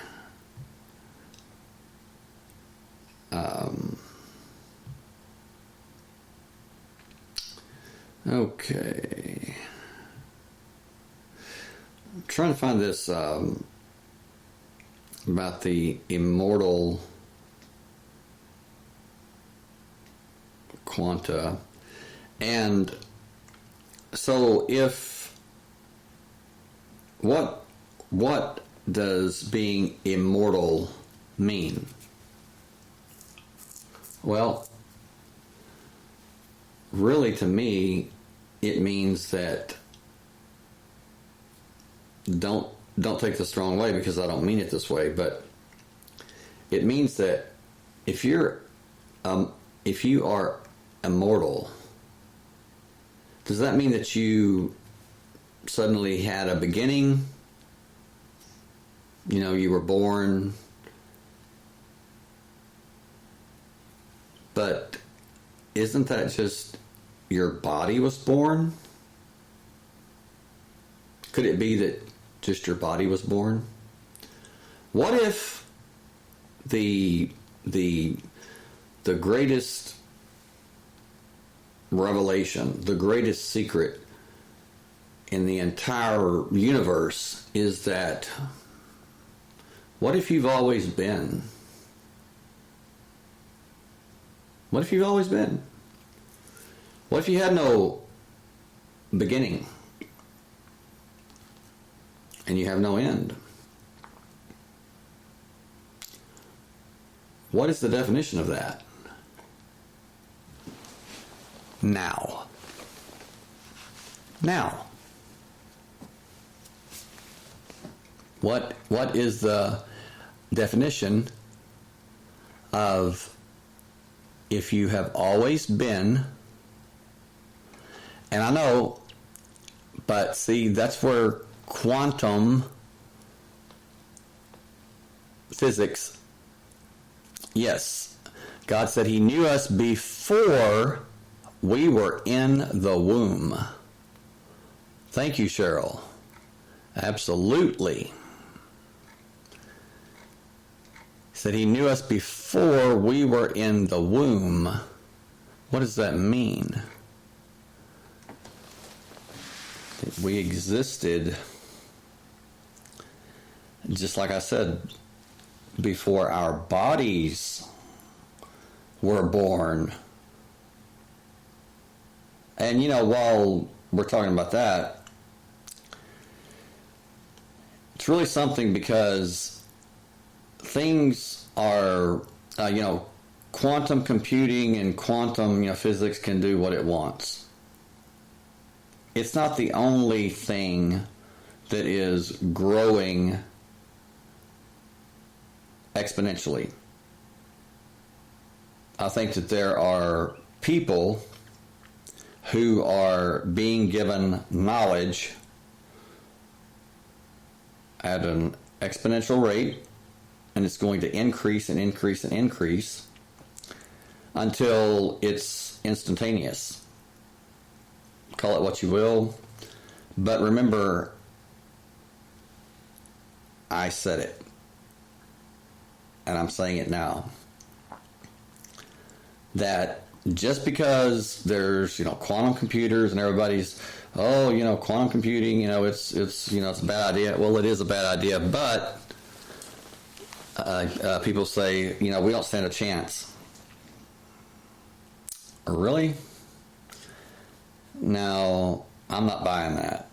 [SPEAKER 1] Okay. I'm trying to find this about the immortal quanta. And so if what does being immortal mean? Well, really to me, it means that don't take this the wrong way, because I don't mean it this way, but it means that if you are immortal, does that mean that you suddenly had a beginning? You know, you were born, but isn't that just your body was born? Could it be that just your body was born? What if the greatest revelation, the greatest secret in the entire universe is that, what if you've always been? What if you've always been? What if you had no beginning and you have no end? What is the definition of that? Now. What is the definition of if you have always been? And I know, but see, that's where quantum physics, yes, God said He knew us before we were in the womb. Thank you, Cheryl. Absolutely. He said He knew us before we were in the womb. What does that mean? That we existed, just like I said, before our bodies were born. And you know, while we're talking about that, it's really something, because things are, quantum computing and quantum, physics can do what it wants. It's not the only thing that is growing exponentially. I think that there are people who are being given knowledge at an exponential rate, and it's going to increase and increase and increase until it's instantaneous. Call it what you will, but remember, I said it, and I'm saying it now, that just because there's, quantum computers and everybody's, quantum computing, it's a bad idea. Well, it is a bad idea, but people say, we don't stand a chance. Really? Now, I'm not buying that.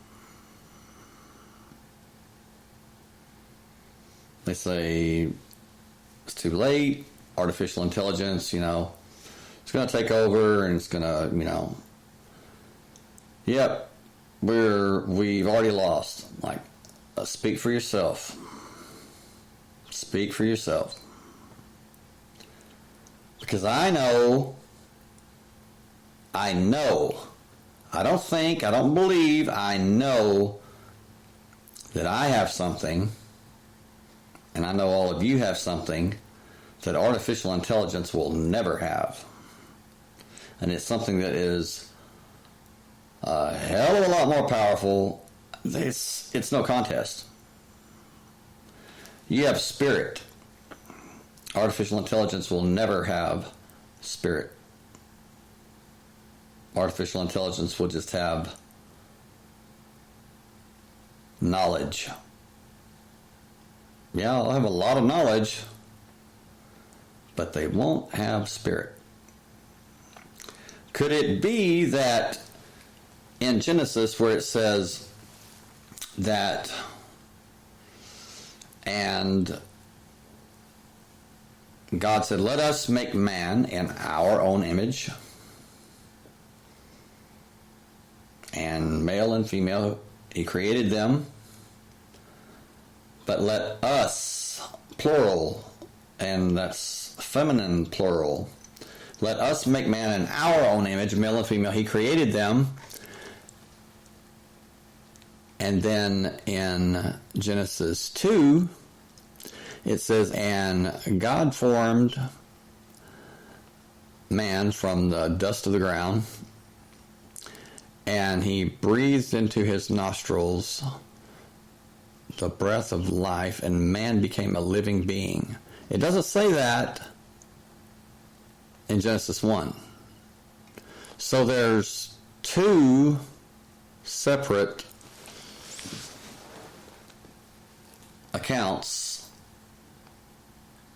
[SPEAKER 1] They say it's too late, artificial intelligence, it's going to take over, and it's going to, yep, we've already lost. Like, speak for yourself. Speak for yourself. Because I know, I don't think, I don't believe, I know that I have something, and I know all of you have something that artificial intelligence will never have. And it's something that is a hell of a lot more powerful. It's no contest. You have spirit. Artificial intelligence will never have spirit. Artificial intelligence will just have knowledge. Yeah, I'll have a lot of knowledge, but they won't have spirit. Could it be that in Genesis, where it says that And God said, let us make man in our own image. And male and female, he created them. But let us, plural, and that's feminine plural. Let us make man in our own image, male and female. He created them. And then in Genesis 2, it says, and God formed man from the dust of the ground, and he breathed into his nostrils the breath of life, and man became a living being. It doesn't say that in Genesis 1. So there's two separate accounts.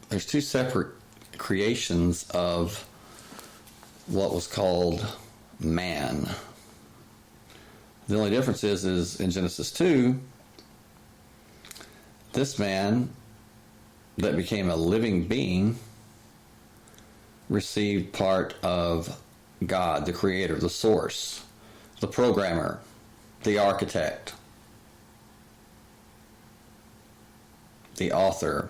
[SPEAKER 1] There's two separate creations of what was called man. The only difference is in Genesis 2, this man that became a living being received part of God, the creator, the source, the programmer, the architect, the author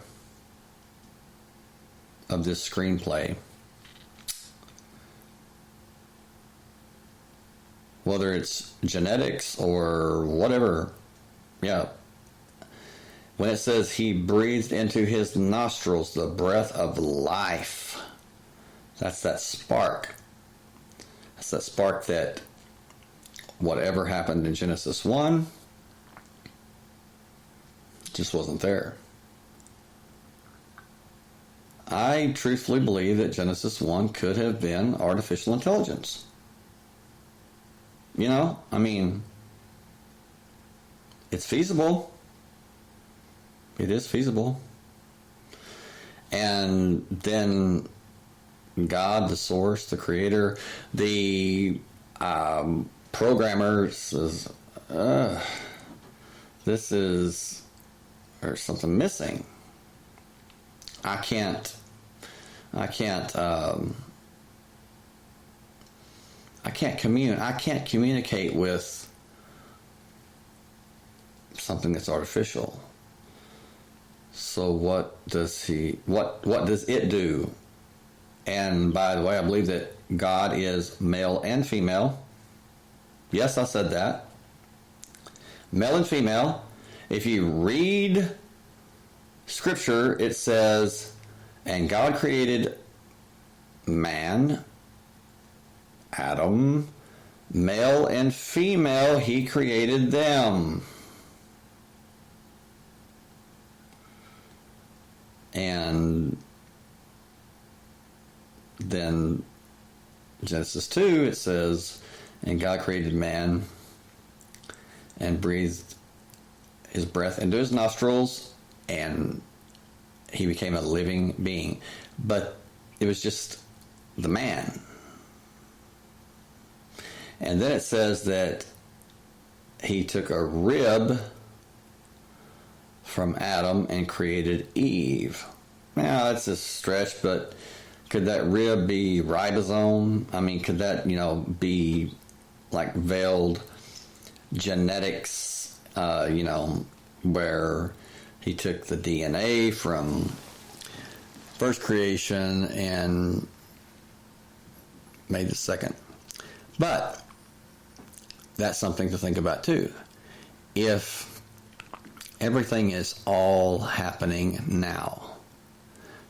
[SPEAKER 1] of this screenplay. Whether it's genetics or whatever, yeah. When it says he breathed into his nostrils the breath of life, that's that spark. That's that spark that whatever happened in Genesis 1 just wasn't there. I truthfully believe that Genesis 1 could have been artificial intelligence. You know, I mean, it's feasible. It is feasible. And then God, the source, the creator, the programmer says, there's something missing. I can't communicate with something that's artificial. So what does it do? And by the way, I believe that God is male and female. Yes, I said that. Male and female. If you read Scripture, it says, and God created man, Adam, male and female, he created them. And then Genesis 2, it says, and God created man and breathed his breath into his nostrils, and he became a living being. But it was just the man. And then it says that he took a rib from Adam and created Eve. Now, that's a stretch, but could that rib be ribosome? I mean, could that, be like veiled genetics, where he took the DNA from first creation and made the second? But that's something to think about too. If everything is all happening now,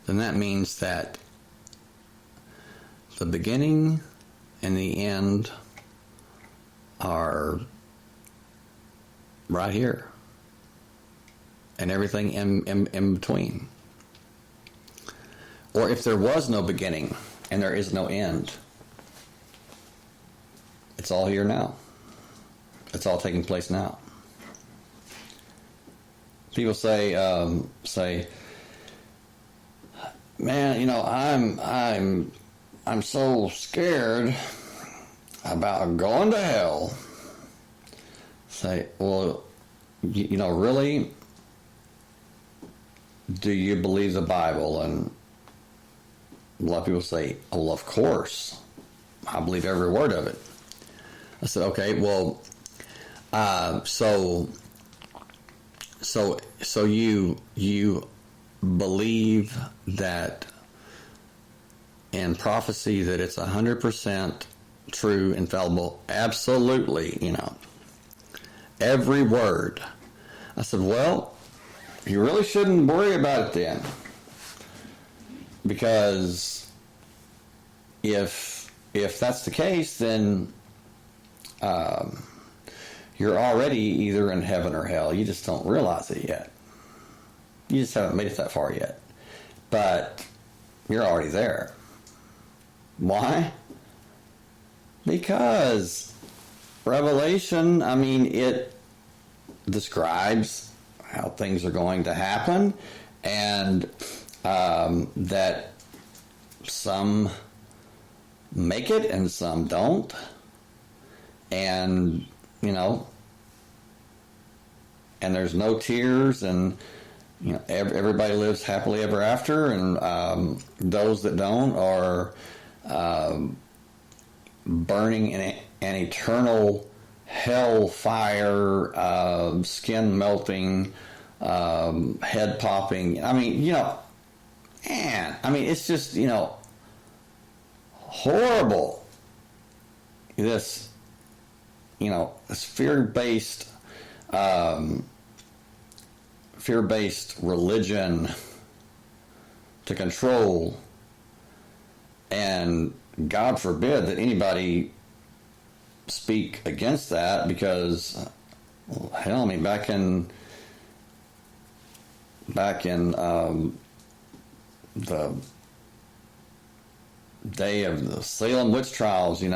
[SPEAKER 1] then that means that the beginning and the end are right here, and everything in between. Or if there was no beginning and there is no end, it's all here now. It's all taking place now. People say, man, I'm so scared about going to hell. Say, well, really, do you believe the Bible? And a lot of people say, oh, of course. I believe every word of it. I said, okay, well, so you believe that in prophecy that it's 100% true, infallible, absolutely, every word. I said, well, you really shouldn't worry about it then, because if that's the case, then you're already either in heaven or hell. You just don't realize it yet. You just haven't made it that far yet. But you're already there. Why? Because Revelation, it describes how things are going to happen, and that some make it and some don't. And, and there's no tears, and, everybody lives happily ever after, and those that don't are burning in an eternal hell fire, skin melting, head popping. It's just, horrible. This fear-based religion to control, and God forbid that anybody speak against that, because back in the day of the Salem witch trials, in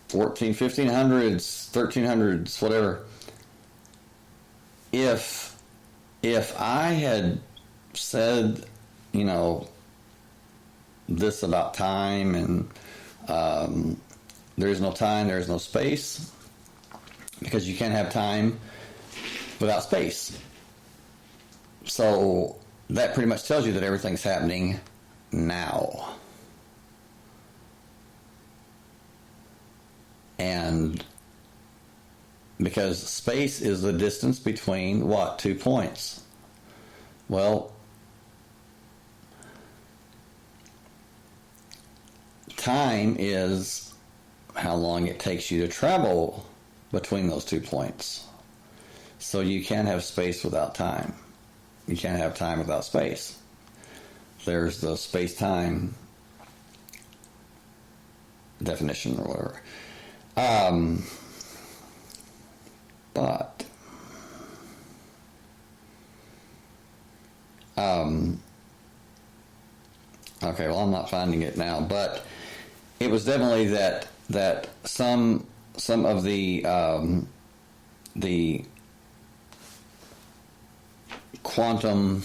[SPEAKER 1] 1500s, 1300s, whatever. If I had said, this about time, and there's no time, there's no space, because you can't have time without space. So that pretty much tells you that everything's happening now. And because space is the distance between what? 2 points. Well, time is how long it takes you to travel between those 2 points. So you can't have space without time. You can't have time without space. There's the space-time definition or whatever. Okay, well, I'm not finding it now, but it was definitely that some of the quantum,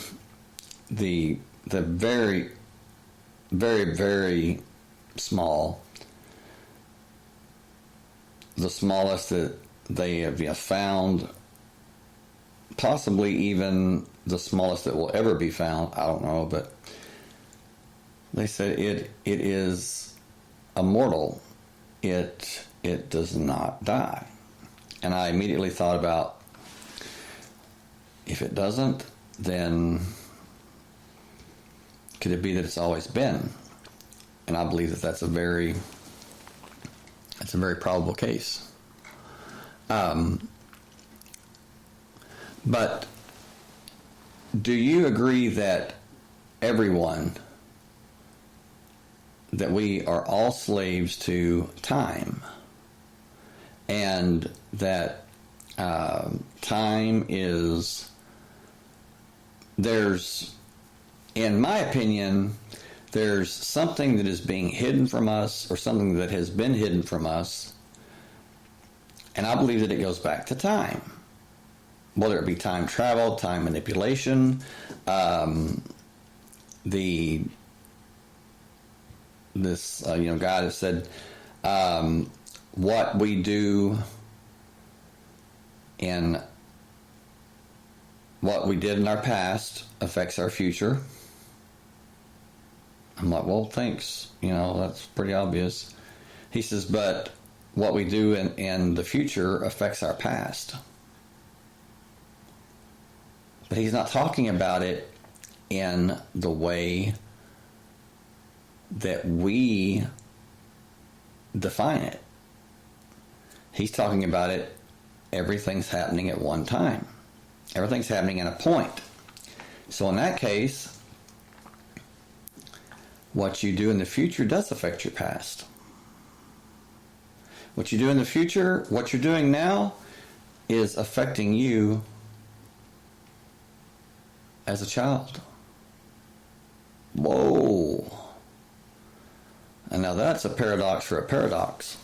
[SPEAKER 1] the very, very, very small, the smallest that they have found, possibly even the smallest that will ever be found, I don't know, but they said it is immortal. It does not die. And I immediately thought about, if it doesn't, then could it be that it's always been? And I believe that that's a very probable case. But do you agree that that we are all slaves to time, and that time is, in my opinion, there's something that is being hidden from us, or something that has been hidden from us, and I believe that it goes back to time. Whether it be time travel, time manipulation, God has said, what we do in what we did in our past affects our future. I'm like, well, thanks. That's pretty obvious. He says, but what we do in the future affects our past. But he's not talking about it in the way that we define it. He's talking about it, everything's happening at one time. Everything's happening in a point. So in that case, what you do in the future does affect your past. What you do in the future, what you're doing now, is affecting you as a child. Whoa. And now that's a paradox for a paradox.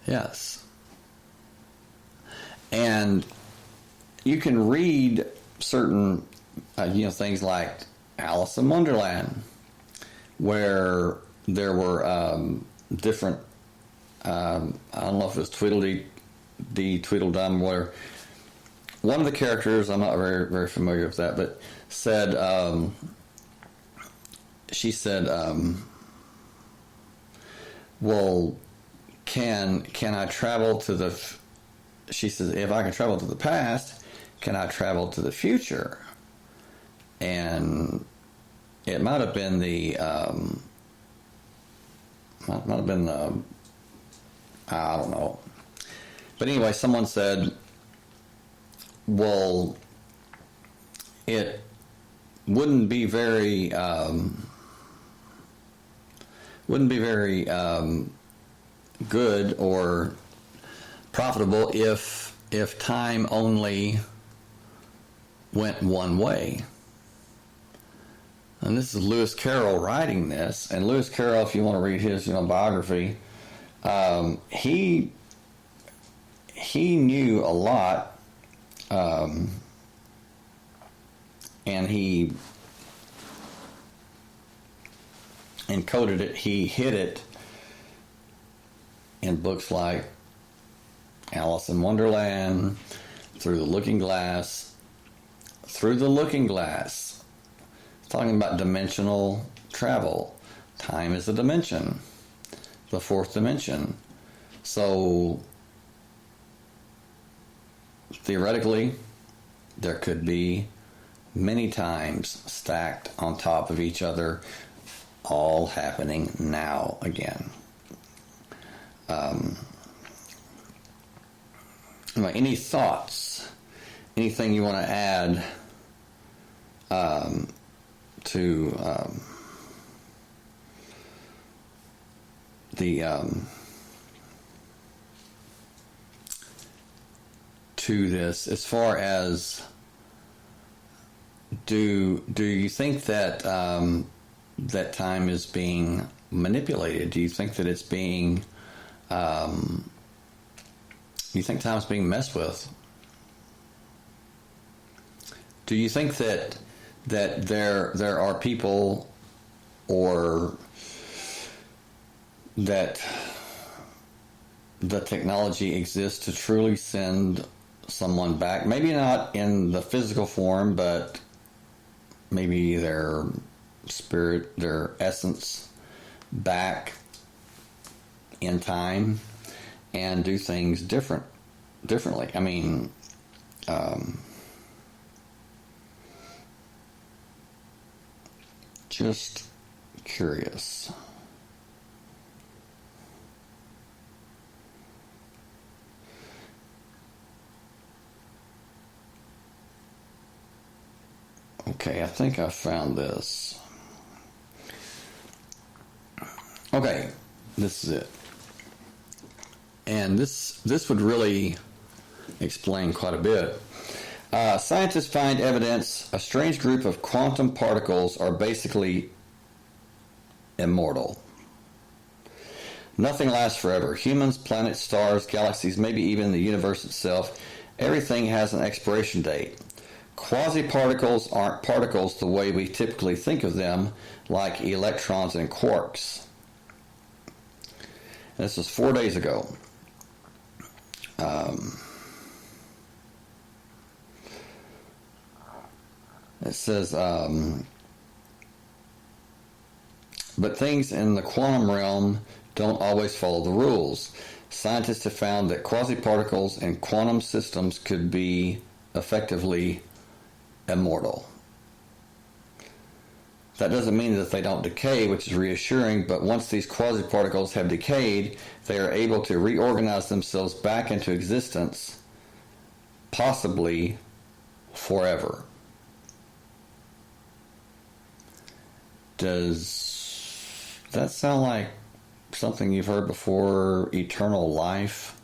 [SPEAKER 1] Yes. And you can read certain, things like Alice in Wonderland, where there were different, I don't know if it was Tweedledee, Tweedledum, where one of the characters, I'm not very, very familiar with that, but said, she said, well, can I travel to the, she says, if I can travel to the past, can I travel to the future? And it might have been I don't know. But anyway, someone said, well, it wouldn't be very good or profitable if time only went one way. And this is Lewis Carroll writing this. And Lewis Carroll, if you want to read his biography, he knew a lot, and he encoded it. He hid it in books like Alice in Wonderland, Through the Looking Glass. Talking about dimensional travel. Time is a dimension, the fourth dimension. So theoretically, there could be many times stacked on top of each other, all happening now again. Any thoughts? Anything you want to add to this, as far as do you think that that time is being manipulated? Do you think that it's being do you think time is being messed with? Do you think that there are people, or that the technology exists to truly send someone back? Maybe not in the physical form, but maybe their spirit, their essence, back in time and do things differently. I mean, just curious. Okay, I think I found this. Okay, this is it. And this would really explain quite a bit. Scientists find evidence a strange group of quantum particles are basically immortal. Nothing lasts forever. Humans, planets, stars, galaxies, maybe even the universe itself, everything has an expiration date. Quasi-particles aren't particles the way we typically think of them, like electrons and quarks. And this was 4 days ago. It says, but things in the quantum realm don't always follow the rules. Scientists have found that quasi-particles in quantum systems could be effectively immortal. That doesn't mean that they don't decay, which is reassuring, but once these quasi-particles have decayed, they are able to reorganize themselves back into existence, possibly forever. Does that sound like something you've heard before? Eternal life?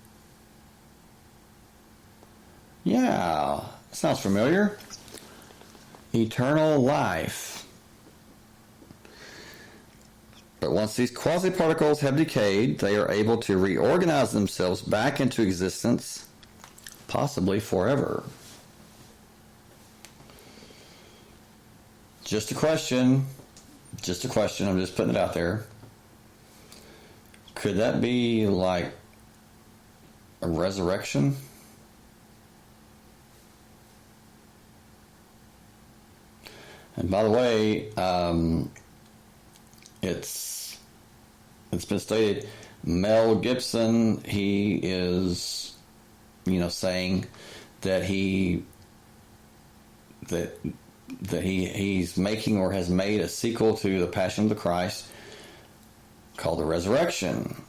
[SPEAKER 1] Yeah, sounds familiar. Eternal life. But once these quasi-particles have decayed, they are able to reorganize themselves back into existence, possibly forever. Just a question. Just a question. I'm just putting it out there. Could that be like a resurrection? And by the way, it's been stated, Mel Gibson, he is, saying that he's making or has made a sequel to The Passion of the Christ called The Resurrection.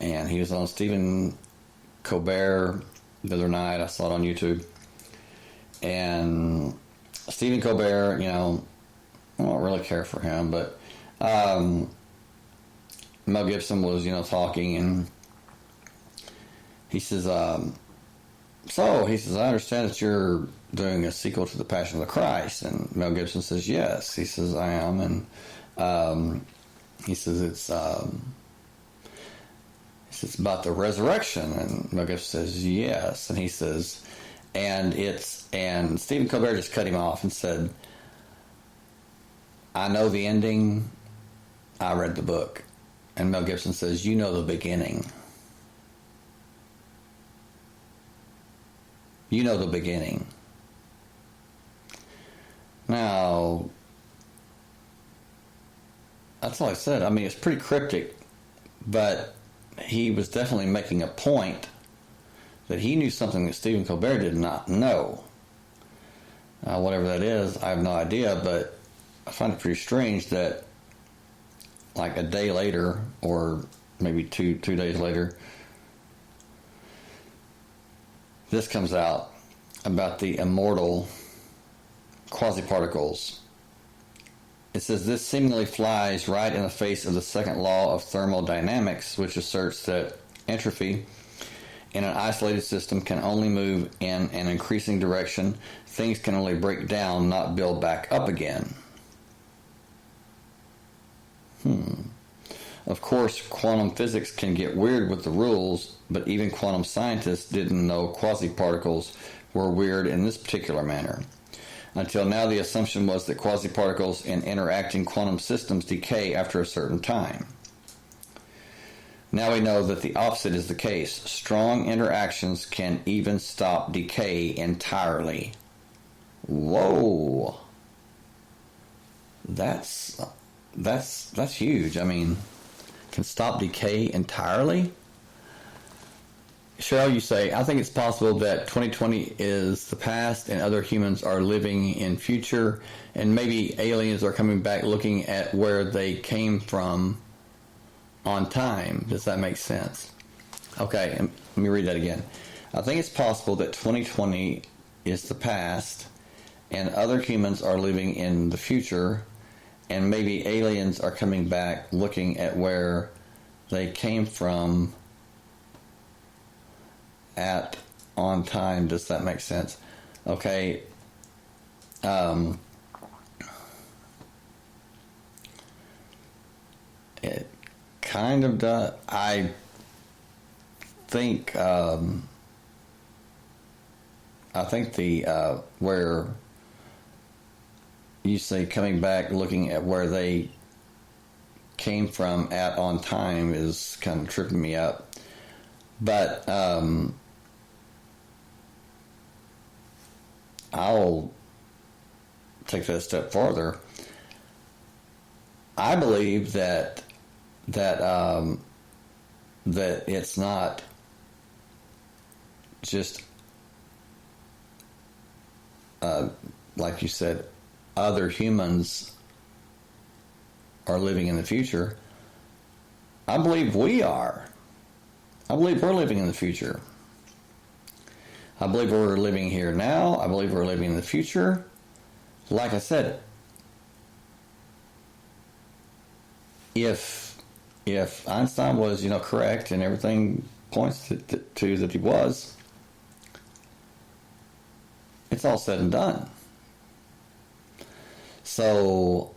[SPEAKER 1] And he was on Stephen Colbert the other night. I saw it on YouTube. And Stephen Colbert, I don't really care for him, but Mel Gibson was, talking, and he says, I understand that you're doing a sequel to The Passion of the Christ. And Mel Gibson says, yes. He says, I am. And he says, it's about the resurrection. And Mel Gibson says, yes. And he says, and Stephen Colbert just cut him off and said, I know the ending. I read the book. And Mel Gibson says, you know the beginning. You know the beginning. Now, that's all I said. I mean, it's pretty cryptic, but he was definitely making a point that he knew something that Stephen Colbert did not know. Whatever that is, I have no idea, but I find it pretty strange that like a day later, or maybe two days later, this comes out about the immortal quasi-particles. It says this seemingly flies right in the face of the second law of thermodynamics, which asserts that entropy in an isolated system can only move in an increasing direction. Things can only break down, not build back up again. Of course, quantum physics can get weird with the rules, but even quantum scientists didn't know quasi-particles were weird in this particular manner. Until now, the assumption was that quasi-particles in interacting quantum systems decay after a certain time. Now we know that the opposite is the case. Strong interactions can even stop decay entirely. Whoa. That's huge. I mean, can stop decay entirely? Cheryl, you say, I think it's possible that 2020 is the past and other humans are living in future, and maybe aliens are coming back looking at where they came from on time. Does that make sense? Okay, let me read that again. I think it's possible that 2020 is the past and other humans are living in the future, and maybe aliens are coming back looking at where they came from on time. Does that make sense? Okay. It kind of does. I think the where you say coming back looking at where they came from on time is kind of tripping me up. But I'll take that a step farther, I believe that it's not just like you said, other humans are living in the future. I believe we are. I believe we're living in the future. I believe we're living here now. I believe we're living in the future. Like I said, if Einstein was, correct, and everything points to that he was, it's all said and done. So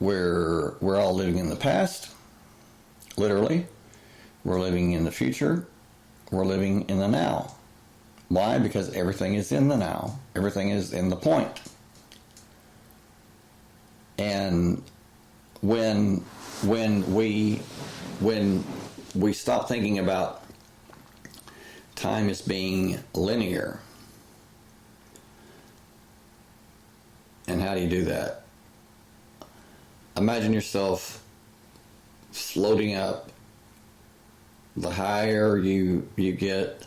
[SPEAKER 1] we're all living in the past, literally. We're living in the future. We're living in the now. Why? Because everything is in the now. Everything is in the point. And when we stop thinking about time as being linear, and how do you do that? Imagine yourself floating up. The higher you get,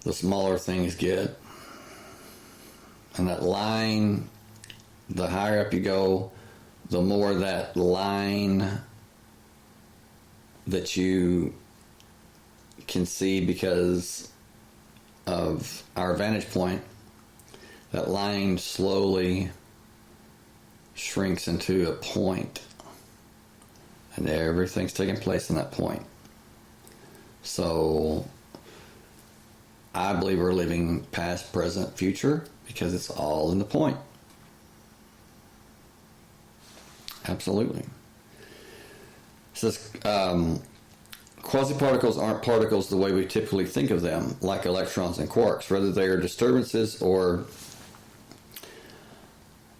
[SPEAKER 1] the smaller things get. And that line, the higher up you go, the more that line that you can see because of our vantage point, that line slowly shrinks into a point. And everything's taking place in that point. So I believe we're living past, present, future, because it's all in the point. Absolutely. It says, quasi-particles aren't particles the way we typically think of them, like electrons and quarks. Rather, they are disturbances or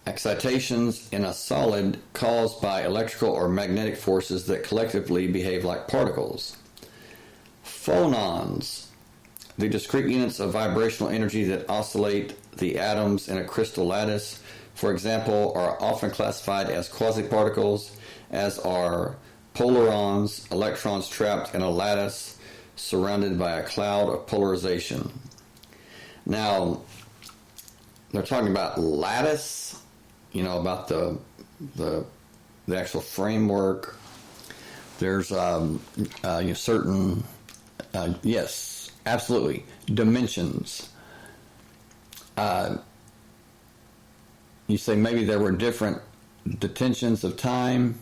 [SPEAKER 1] excitations in a solid caused by electrical or magnetic forces that collectively behave like particles. Phonons, the discrete units of vibrational energy that oscillate the atoms in a crystal lattice, for example, are often classified as quasi-particles, as are polarons, electrons trapped in a lattice surrounded by a cloud of polarization. Now, they're talking about lattice, about the actual framework. There's certain, yes, absolutely, dimensions. You say maybe there were different detentions of time.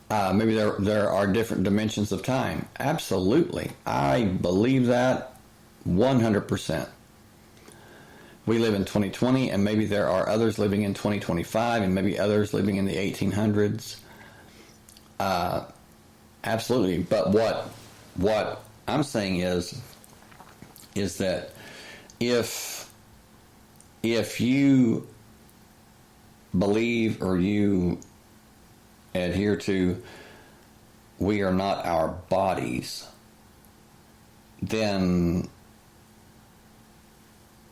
[SPEAKER 1] Maybe there are different dimensions of time. Absolutely. I believe that 100%. We live in 2020, and maybe there are others living in 2025, and maybe others living in the 1800s. Absolutely. But what I'm saying is that if you believe or you adhere to we are not our bodies, then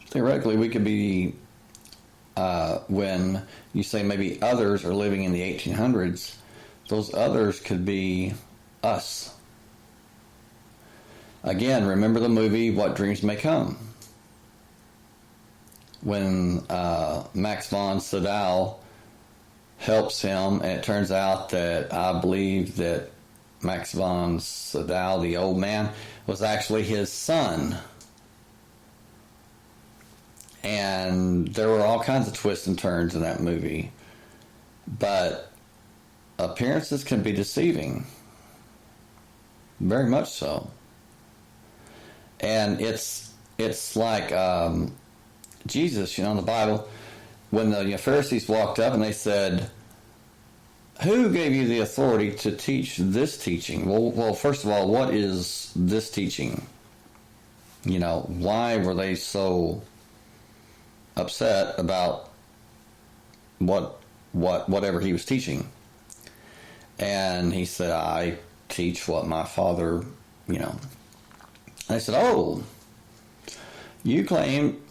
[SPEAKER 1] theoretically we could be, when you say maybe others are living in the 1800s, those others could be us. Again, remember the movie What Dreams May Come, when Max von Sydow helps him, and it turns out that I believe that Max von Sydow, the old man, was actually his son. And there were all kinds of twists and turns in that movie. But appearances can be deceiving. Very much so. And it's like Jesus, in the Bible, when the Pharisees walked up and they said, "Who gave you the authority to teach this teaching?" Well, first of all, what is this teaching? Why were they so upset about whatever he was teaching? And he said, "I teach what my Father, They said, "Oh, you claim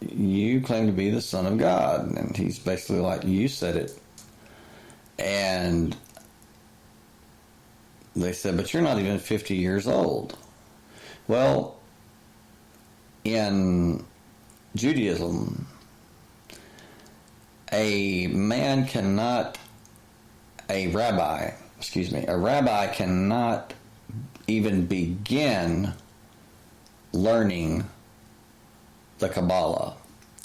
[SPEAKER 1] you claim to be the Son of God. And he's basically like, you said it. And they said, but you're not even 50 years old. Well, in Judaism, a rabbi cannot even begin learning the Kabbalah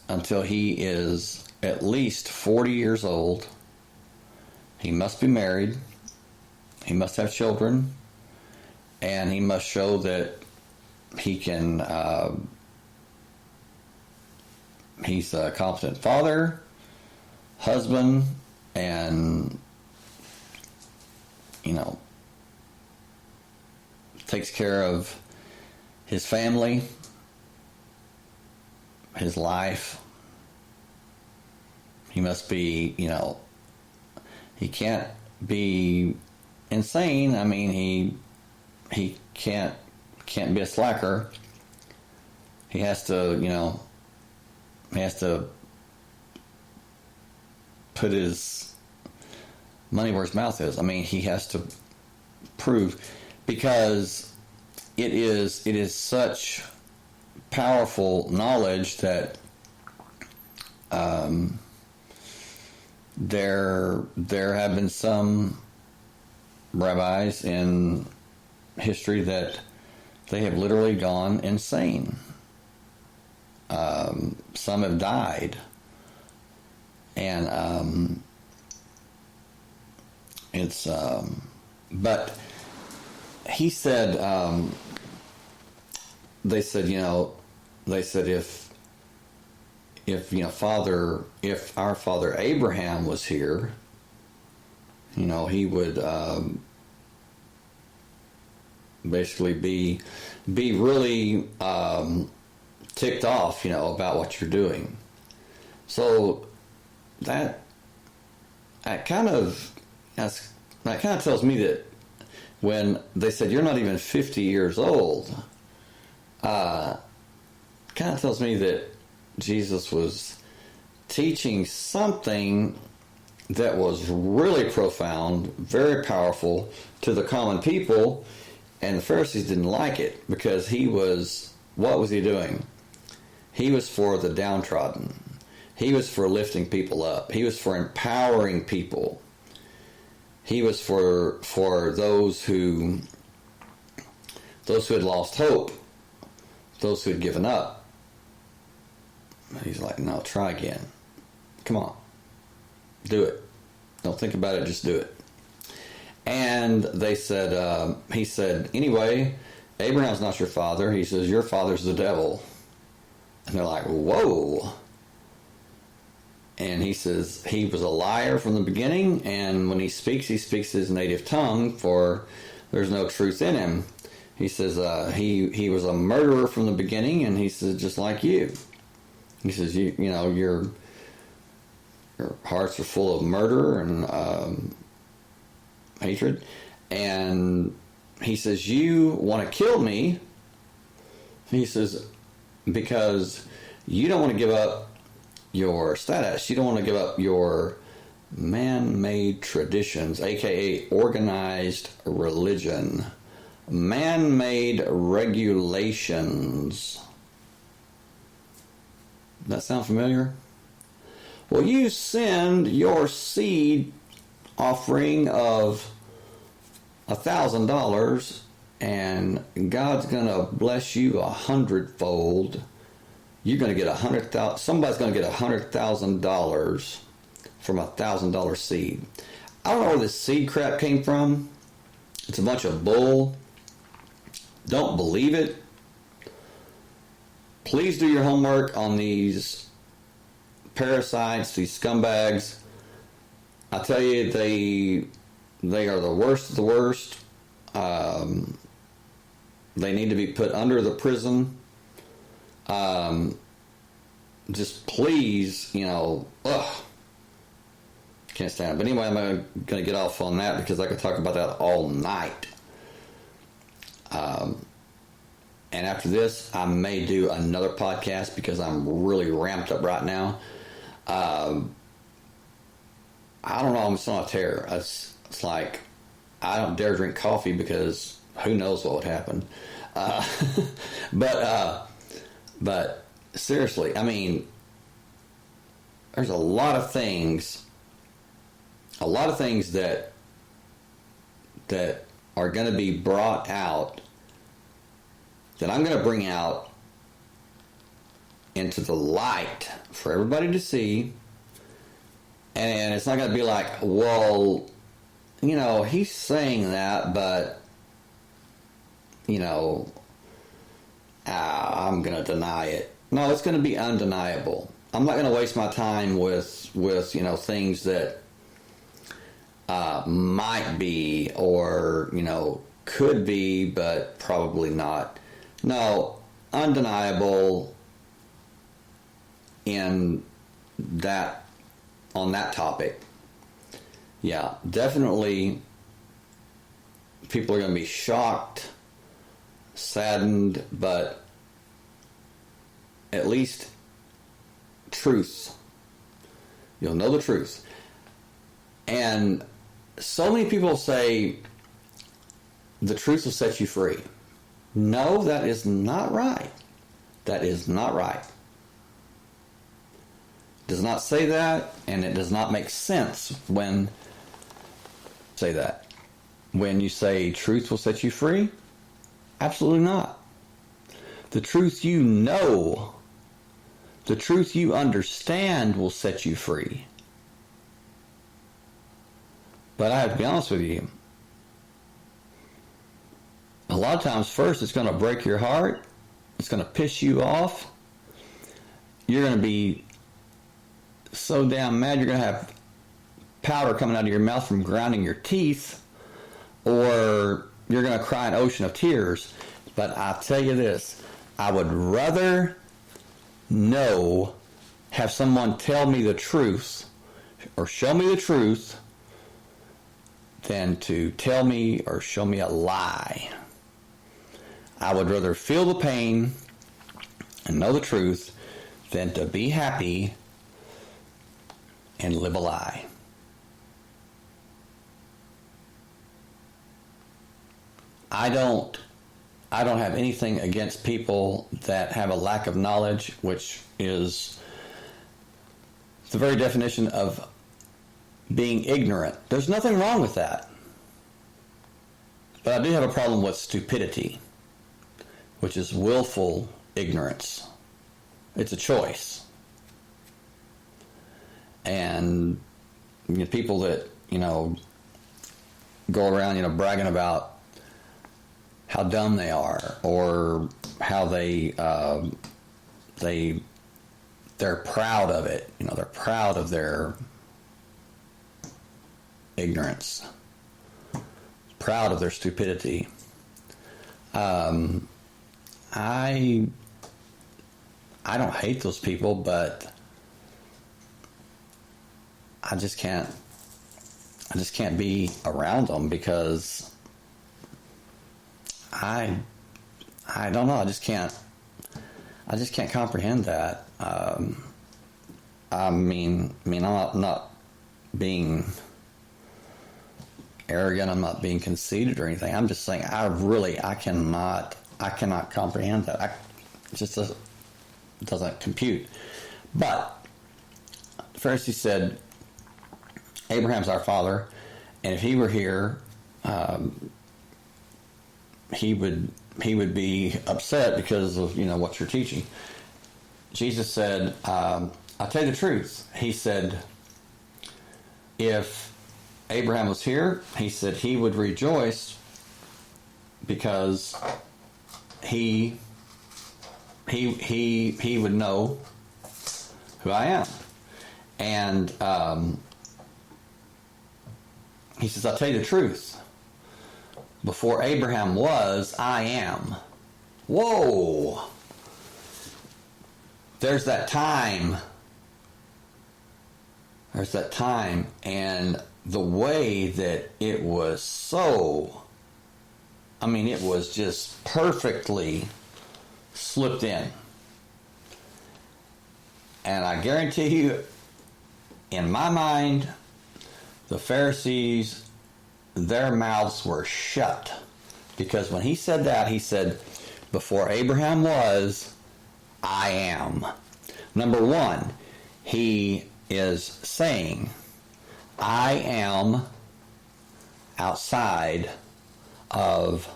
[SPEAKER 1] until he is at least 40 years old. He must be married, he must have children, and he must show that he can, he's a competent father, husband, and, takes care of his family, his life. He must be, he can't be insane. I mean, he can't be a slacker. He has to, put his money where his mouth is. I mean, he has to prove, because it is such powerful knowledge that there have been some rabbis in history that they have literally gone insane. Some have died, and but he said, they said if our father Abraham was here, he would basically be really ticked off, about what you're doing. So that kind of tells me that when they said you're not even 50 years old, kind of tells me that Jesus was teaching something that was really profound, very powerful to the common people, and the Pharisees didn't like it because what was he doing? He was for the downtrodden. He was for lifting people up. He was for empowering people. He was for those who had lost hope, those who had given up. He's like, no, try again. Come on. Do it. Don't think about it, just do it. And they said, he said, anyway, Abraham's not your father. He says, your father's the devil. And they're like, whoa. And he says, he was a liar from the beginning, and when he speaks his native tongue, for there's no truth in him. He says, he was a murderer from the beginning, and he says, just like you. He says, your hearts are full of murder and hatred. And he says, you want to kill me. He says, because you don't want to give up your status. You don't want to give up your man-made traditions, aka organized religion, man-made regulations. Does that sound familiar? Well, you send your seed offering of $1,000, and God's going to bless you 100-fold. You're going to get $100,000. Somebody's going to get $100,000 from a $1,000 seed. I don't know where this seed crap came from. It's a bunch of bull. Don't believe it. Please do your homework on these parasites, these scumbags. I tell you, they are the worst of the worst. They need to be put under the prison. Just please, can't stand it. But anyway, I'm going to get off on that because I could talk about that all night. And after this, I may do another podcast because I'm really ramped up right now. I don't know. I'm just on a tear. It's like I don't dare drink coffee because who knows what would happen. But seriously, I mean, there's a lot of things that are going to be brought out, that I'm going to bring out into the light for everybody to see. And it's not going to be like, well, you know, he's saying that, but, you know, I'm going to deny it. No, it's going to be undeniable. I'm not going to waste my time with you know, things that might be, or, you know, could be, but probably not. No, undeniable in that, on that topic. Yeah, definitely people are going to be shocked, saddened, but at least truth. You'll know the truth. And so many people say the truth will set you free. No, that is not right. That is not right. It does not say that, and it does not make sense when say that. When you say truth will set you free, absolutely not. The truth you know, the truth you understand will set you free. But I have to be honest with you, a lot of times first it's going to break your heart, it's going to piss you off, you're going to be so damn mad you're going to have powder coming out of your mouth from grinding your teeth, or you're going to cry an ocean of tears. But I'll tell you this, I would rather have someone tell me the truth or show me the truth than to tell me or show me a lie. I would rather feel the pain and know the truth than to be happy and live a lie. I don't have anything against people that have a lack of knowledge, which is the very definition of being ignorant. There's nothing wrong with that. But I do have a problem with stupidity, which is willful ignorance. It's a choice. And you know, people that, you know, go around, you know, bragging about how dumb they are, or how they're proud of it. You know, they're proud of their ignorance, proud of their stupidity. I don't hate those people, but I just can't be around them because I don't know. I just can't comprehend that. I mean, I'm not being arrogant. I'm not being conceited or anything. I'm just saying I cannot comprehend that. It just doesn't compute. But the Pharisee said, Abraham's our father, and if he were here, he would be upset because of, you know, what you're teaching. Jesus said, I'll tell you the truth. He said, if Abraham was here, he said he would rejoice because he would know who I am. And he says, I'll tell you the truth. Before Abraham was, I am. Whoa! There's that time. There's that time. And the way that it was so, I mean, it was just perfectly slipped in. And I guarantee you, in my mind, the Pharisees, their mouths were shut. Because when he said that, he said, before Abraham was, I am. Number one, he is saying, I am outside of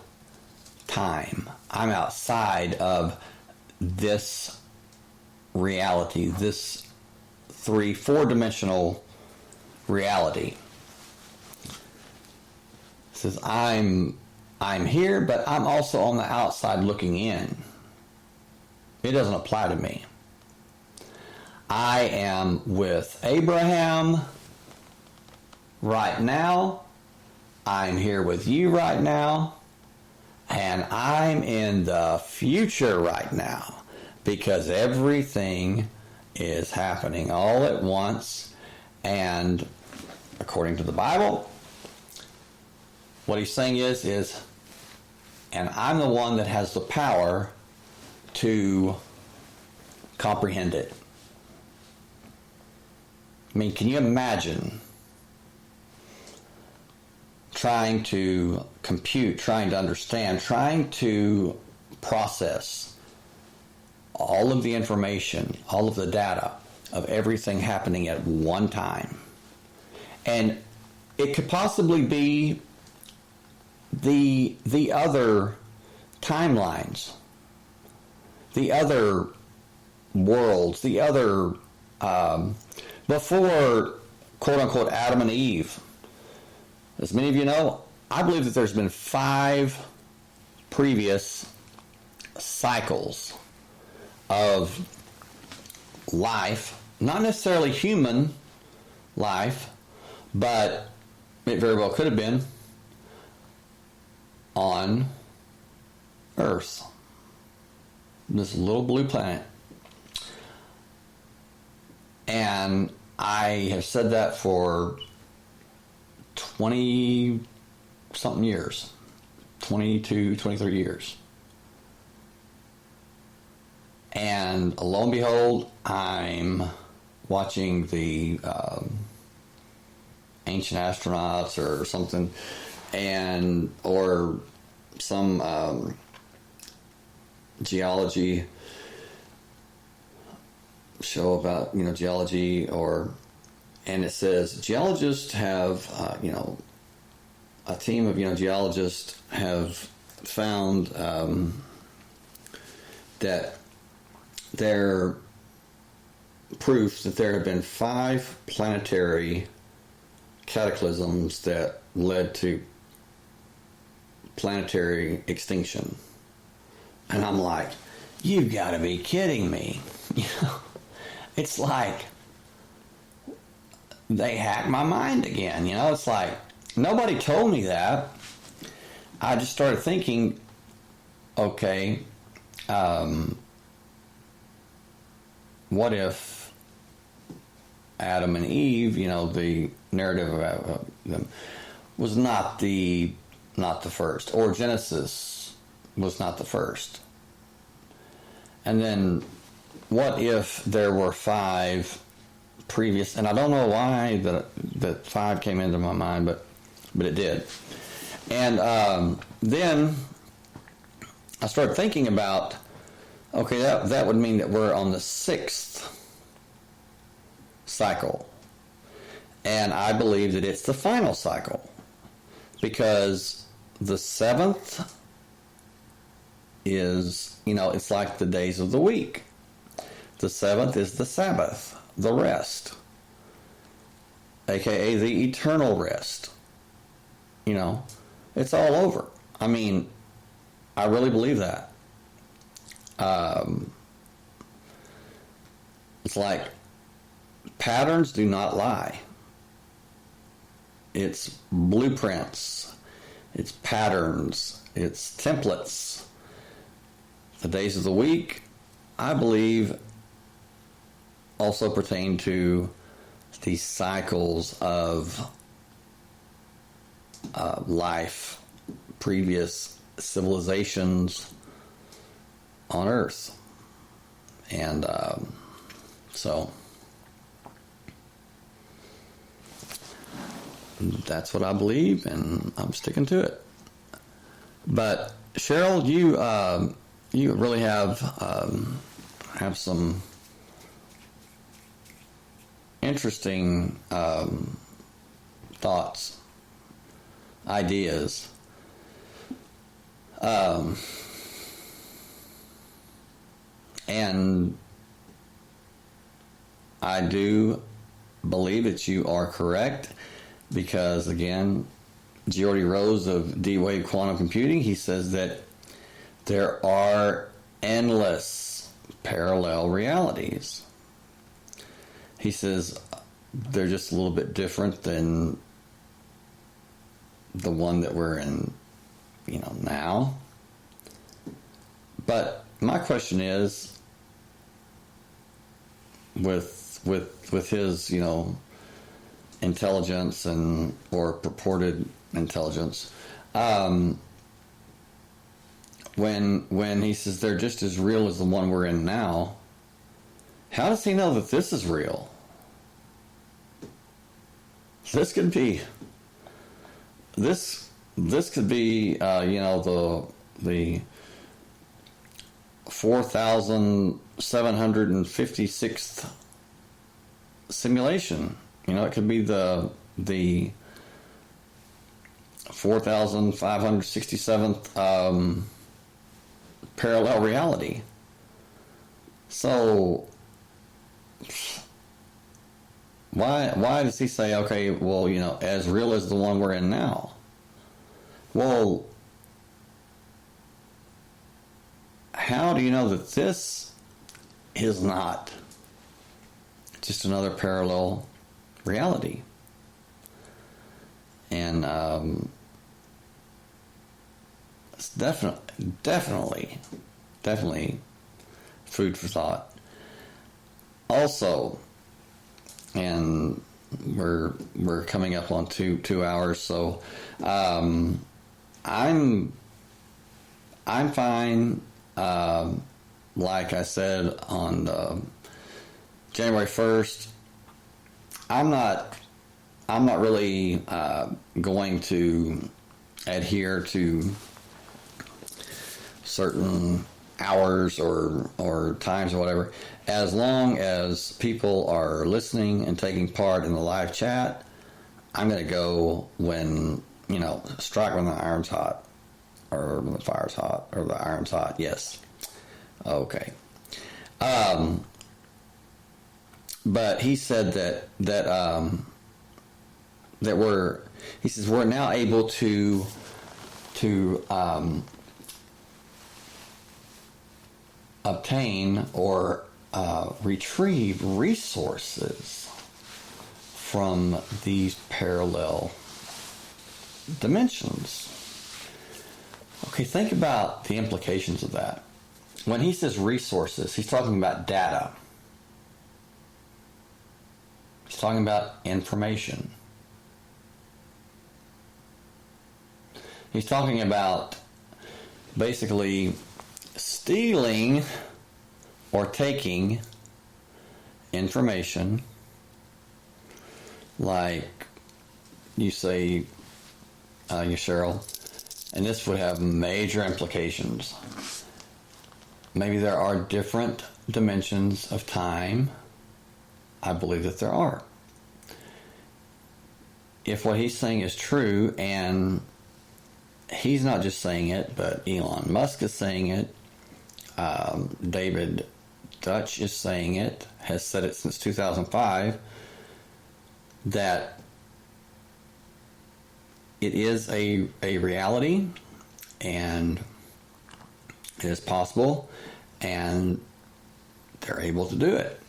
[SPEAKER 1] time. I'm outside of this reality, this 4-dimensional reality. It says, I'm here, but I'm also on the outside looking in. It doesn't apply to me. I am with Abraham right now. I'm here with you right now. And I'm in the future right now. Because everything is happening all at once. And according to the Bible, what he's saying is, and I'm the one that has the power to comprehend it. I mean, can you imagine trying to compute, trying to understand, trying to process all of the information, all of the data of everything happening at one time? And it could possibly be the other timelines, the other worlds, the other before quote-unquote Adam and Eve. As many of you know, I believe that there's been 5 previous cycles of life, not necessarily human life, but it very well could have been on Earth, this little blue planet. And I have said that for 20-something years, 22, 23 years. And lo and behold, I'm watching the ancient astronauts or something, or some geology show about geology, and it says geologists have a team of geologists have found that there proof that there have been 5 planetary cataclysms that led to planetary extinction. And I'm like, you've got to be kidding me. It's like they hacked my mind again. It's like nobody told me that. I just started thinking, okay, what if Adam and Eve, the narrative of them was not the first, or Genesis was not the first? And then what if there were 5 previous, and I don't know why that 5 came into my mind, but it did. And then I started thinking about, okay, that would mean that we're on the 6th cycle. And I believe that it's the final cycle, because the 7th is, it's like the days of the week. The 7th is the Sabbath, the rest, aka the eternal rest. It's all over. I mean, I really believe that. It's like patterns do not lie. It's blueprints, it's patterns, it's templates. The days of the week, I believe, also pertain to these cycles of life, previous civilizations, on Earth. And so that's what I believe, and I'm sticking to it. But Cheryl, you really have some interesting thoughts, ideas. And I do believe that you are correct, because again, Geordie Rose of D-Wave Quantum Computing, he says that there are endless parallel realities. He says they're just a little bit different than the one that we're in, now. But my question is, with his, intelligence or purported intelligence, when he says they're just as real as the one we're in now, how does he know that this is real? This could be the 4,756th simulation. It could be the 4,567th parallel reality. So why does he say, okay, well, as real as the one we're in now? Well, how do you know that this is not just another parallel reality? And it's definitely food for thought. Also, and we're coming up on two hours, so I'm fine. Like I said on January 1st, I'm not really going to adhere to certain hours or times or whatever, as long as people are listening and taking part in the live chat. I'm going to go when, strike when the iron's hot, or when the fire's hot, or the iron's hot. Yes. Okay. But he said that he says we're now able to obtain or retrieve resources from these parallel dimensions. Okay, think about the implications of that. When he says resources, he's talking about data. He's talking about information. He's talking about basically stealing or taking information, like you say, Cheryl, and this would have major implications. Maybe there are different dimensions of time. I believe that there are. If what he's saying is true, and he's not just saying it, but Elon Musk is saying it, David Dutch is saying it, has said it since 2005, that it is a reality, and it is possible, and they're able to do it.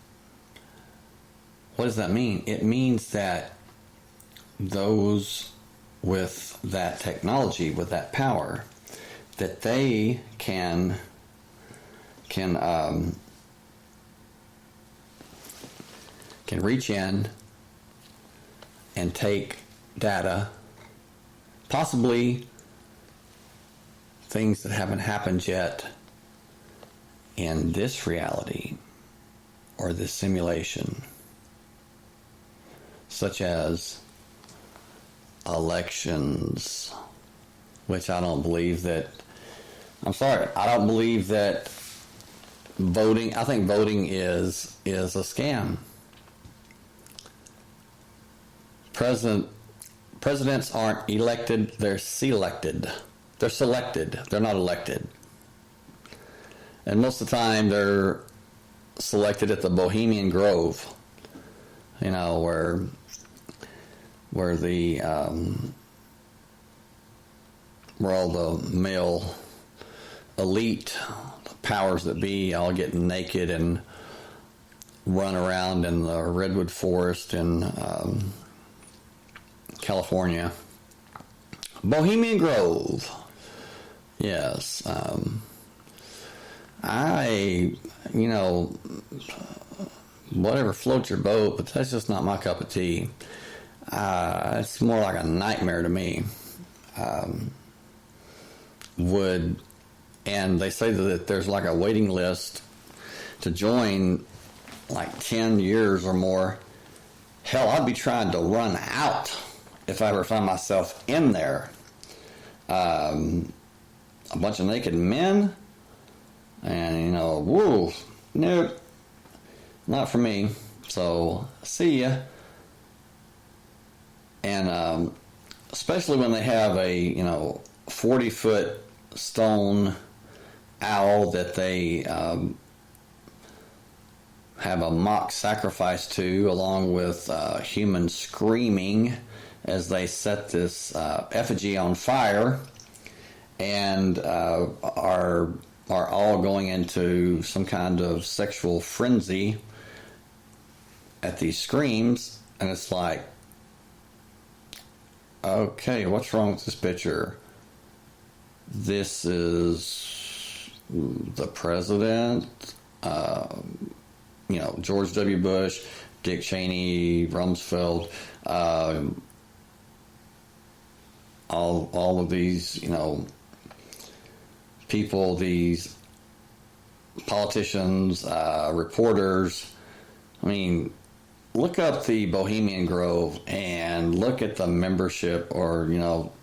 [SPEAKER 1] What does that mean? It means that those with that technology, with that power, that they can reach in and take data, possibly things that haven't happened yet, in this reality or this simulation, such as elections, which I don't believe that, I don't believe that voting, I think voting is a scam. Presidents aren't elected, they're selected. They're selected, they're not elected. And most of the time they're selected at the Bohemian Grove, you know, where all the male elite, the powers that be, all get naked and run around in the redwood forest in California. Bohemian Grove. Yes. Whatever floats your boat, but that's just not my cup of tea. It's more like a nightmare to me. And they say that there's like a waiting list to join, like 10 years or more. Hell, I'd be trying to run out if I ever find myself in there. A bunch of naked men, and woo, nope, not for me. So see ya. And especially when they have a 40-foot stone owl that they have a mock sacrifice to, along with humans screaming as they set this effigy on fire, and are all going into some kind of sexual frenzy at these screams. And it's like, okay, what's wrong with this picture? This is the president, George W. Bush, Dick Cheney, Rumsfeld, all of these, people, these politicians, reporters. I mean, look up the Bohemian Grove and look at the membership, or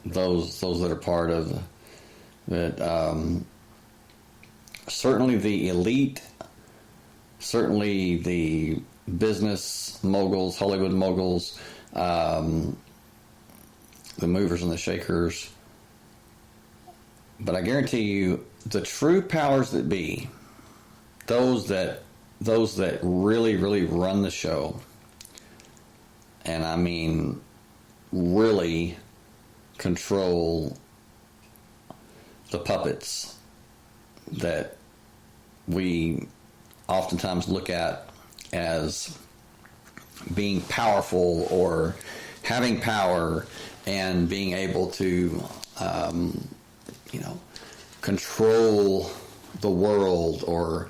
[SPEAKER 1] those that are part of it. Certainly the elite, certainly the business moguls, Hollywood moguls, the movers and the shakers. But I guarantee you, the true powers that be, those that really, really run the show, and I mean really control the puppets that we oftentimes look at as being powerful or having power and being able to control the world, or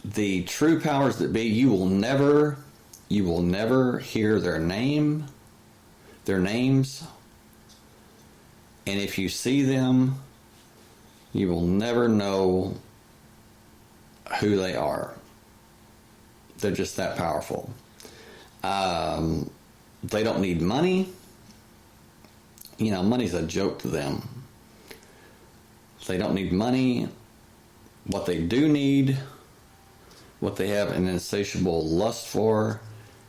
[SPEAKER 1] the true powers that be. You will never hear their names, and if you see them, you will never know who they are. They're just that powerful. They don't need money. Money's a joke to them. They don't need money. What they do need, what they have an insatiable lust for,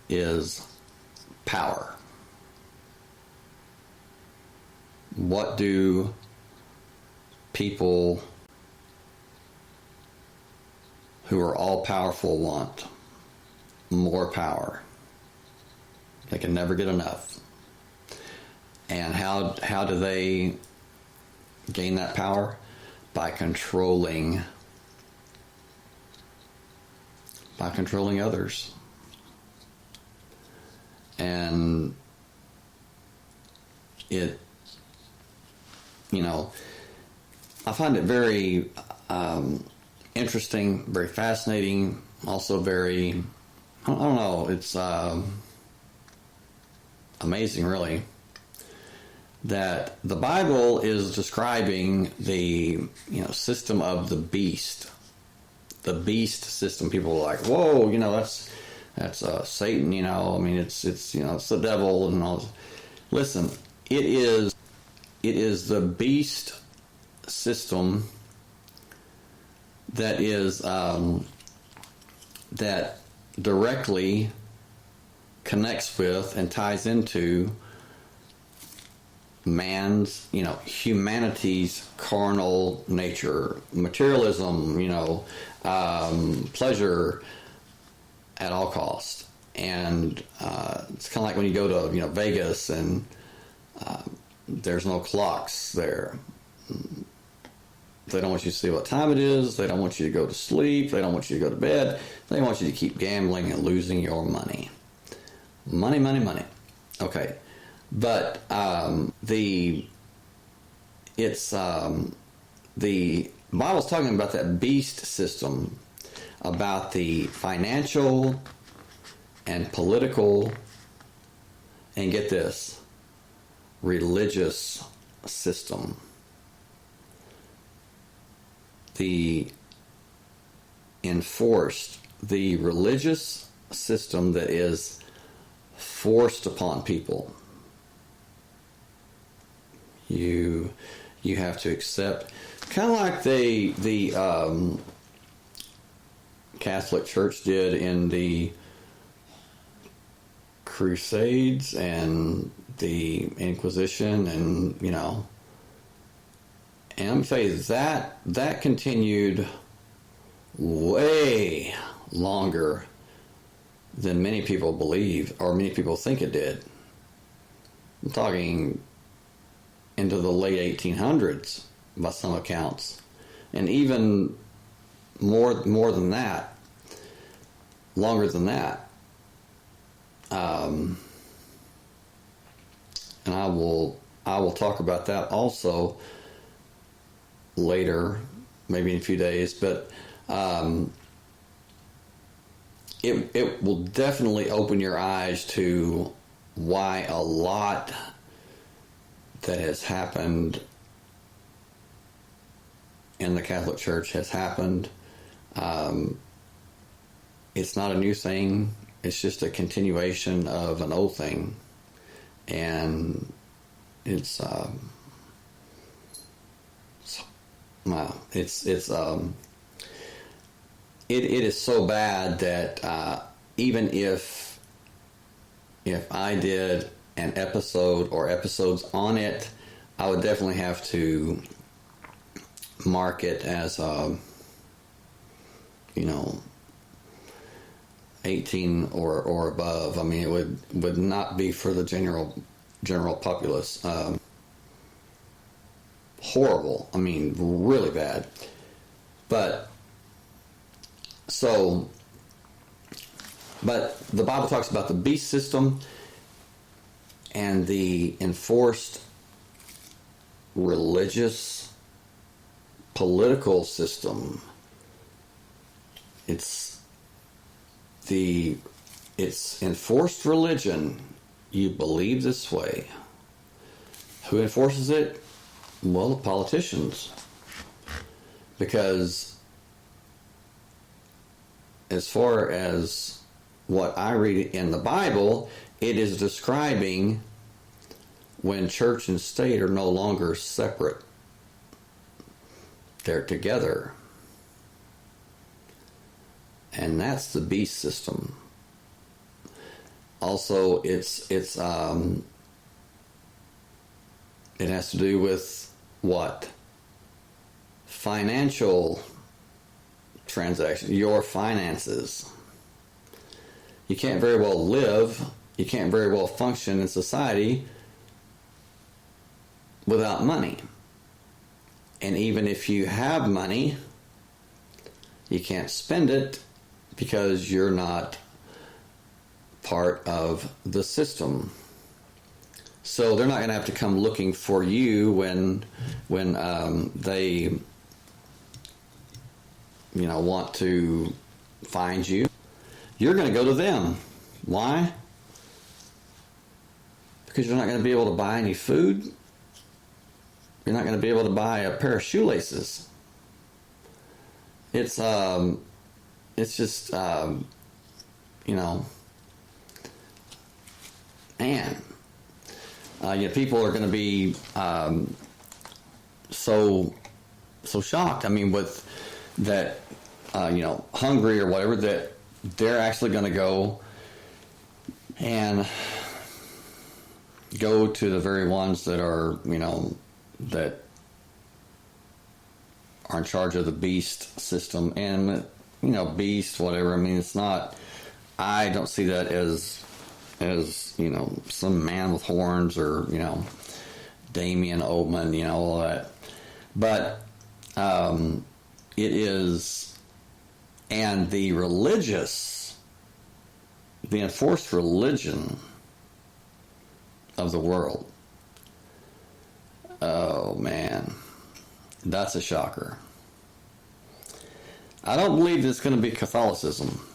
[SPEAKER 1] is power. What do people who are all powerful want? More power. They can never get enough. And how do they gain that power? By controlling others. And it, I find it very interesting, very fascinating, also very, I don't know, it's amazing, really. that the Bible is describing the system of the beast system. People are like, whoa, that's Satan. It's the devil and all. Listen, it is the beast system that is that directly connects with and ties into man's, humanity's carnal nature, materialism, pleasure at all costs. And it's kind of like when you go to, Vegas and there's no clocks there. They don't want you to see what time it is. They don't want you to go to sleep. They don't want you to go to bed. They want you to keep gambling and losing your money. Money, money, money. Okay. But the Bible's talking about that beast system, about the financial and political, and get this, religious system. The religious system that is forced upon people. You have to accept, kind of like the Catholic Church did in the Crusades and the Inquisition, and and I'm going to tell you that continued way longer than many people believe, or many people think it did. I'm talking into the late 1800s by some accounts, and even more than that, longer than that. And I will talk about that also later, maybe in a few days, but it will definitely open your eyes to why a lot that has happened in the Catholic Church has happened. It's not a new thing. It's just a continuation of an old thing, and it is so bad that even if I did an episode or episodes on it, I would definitely have to mark it as 18 or above. I mean, it would not be for the general populace. Horrible. I mean, really bad. But the Bible talks about the beast system and the enforced religious political system. It's enforced religion. You believe this way. Who enforces it? Well, the politicians. Because as far as what I read in the Bible, it is describing when church and state are no longer separate. They're together. And that's the beast system. Also, it has to do with what? Financial transactions, your finances. You can't very well live, you can't very well function in society without money. And even if you have money, you can't spend it because you're not part of the system. So they're not going to have to come looking for you when they want to find you. You're going to go to them. Why? Because you're not going to be able to buy any food. you're not going to be able to buy a pair of shoelaces. It's just, you know, man, people are going to be so shocked. I mean, with that, hungry or whatever, that they're actually going to go to the very ones that are, that are in charge of the beast system. And, beast, whatever. I mean, it's not, I don't see that as some man with horns or, Damien Oldman, all that. But it is, and the enforced religion of the world. Oh, man. That's a shocker. I don't believe it's going to be Catholicism.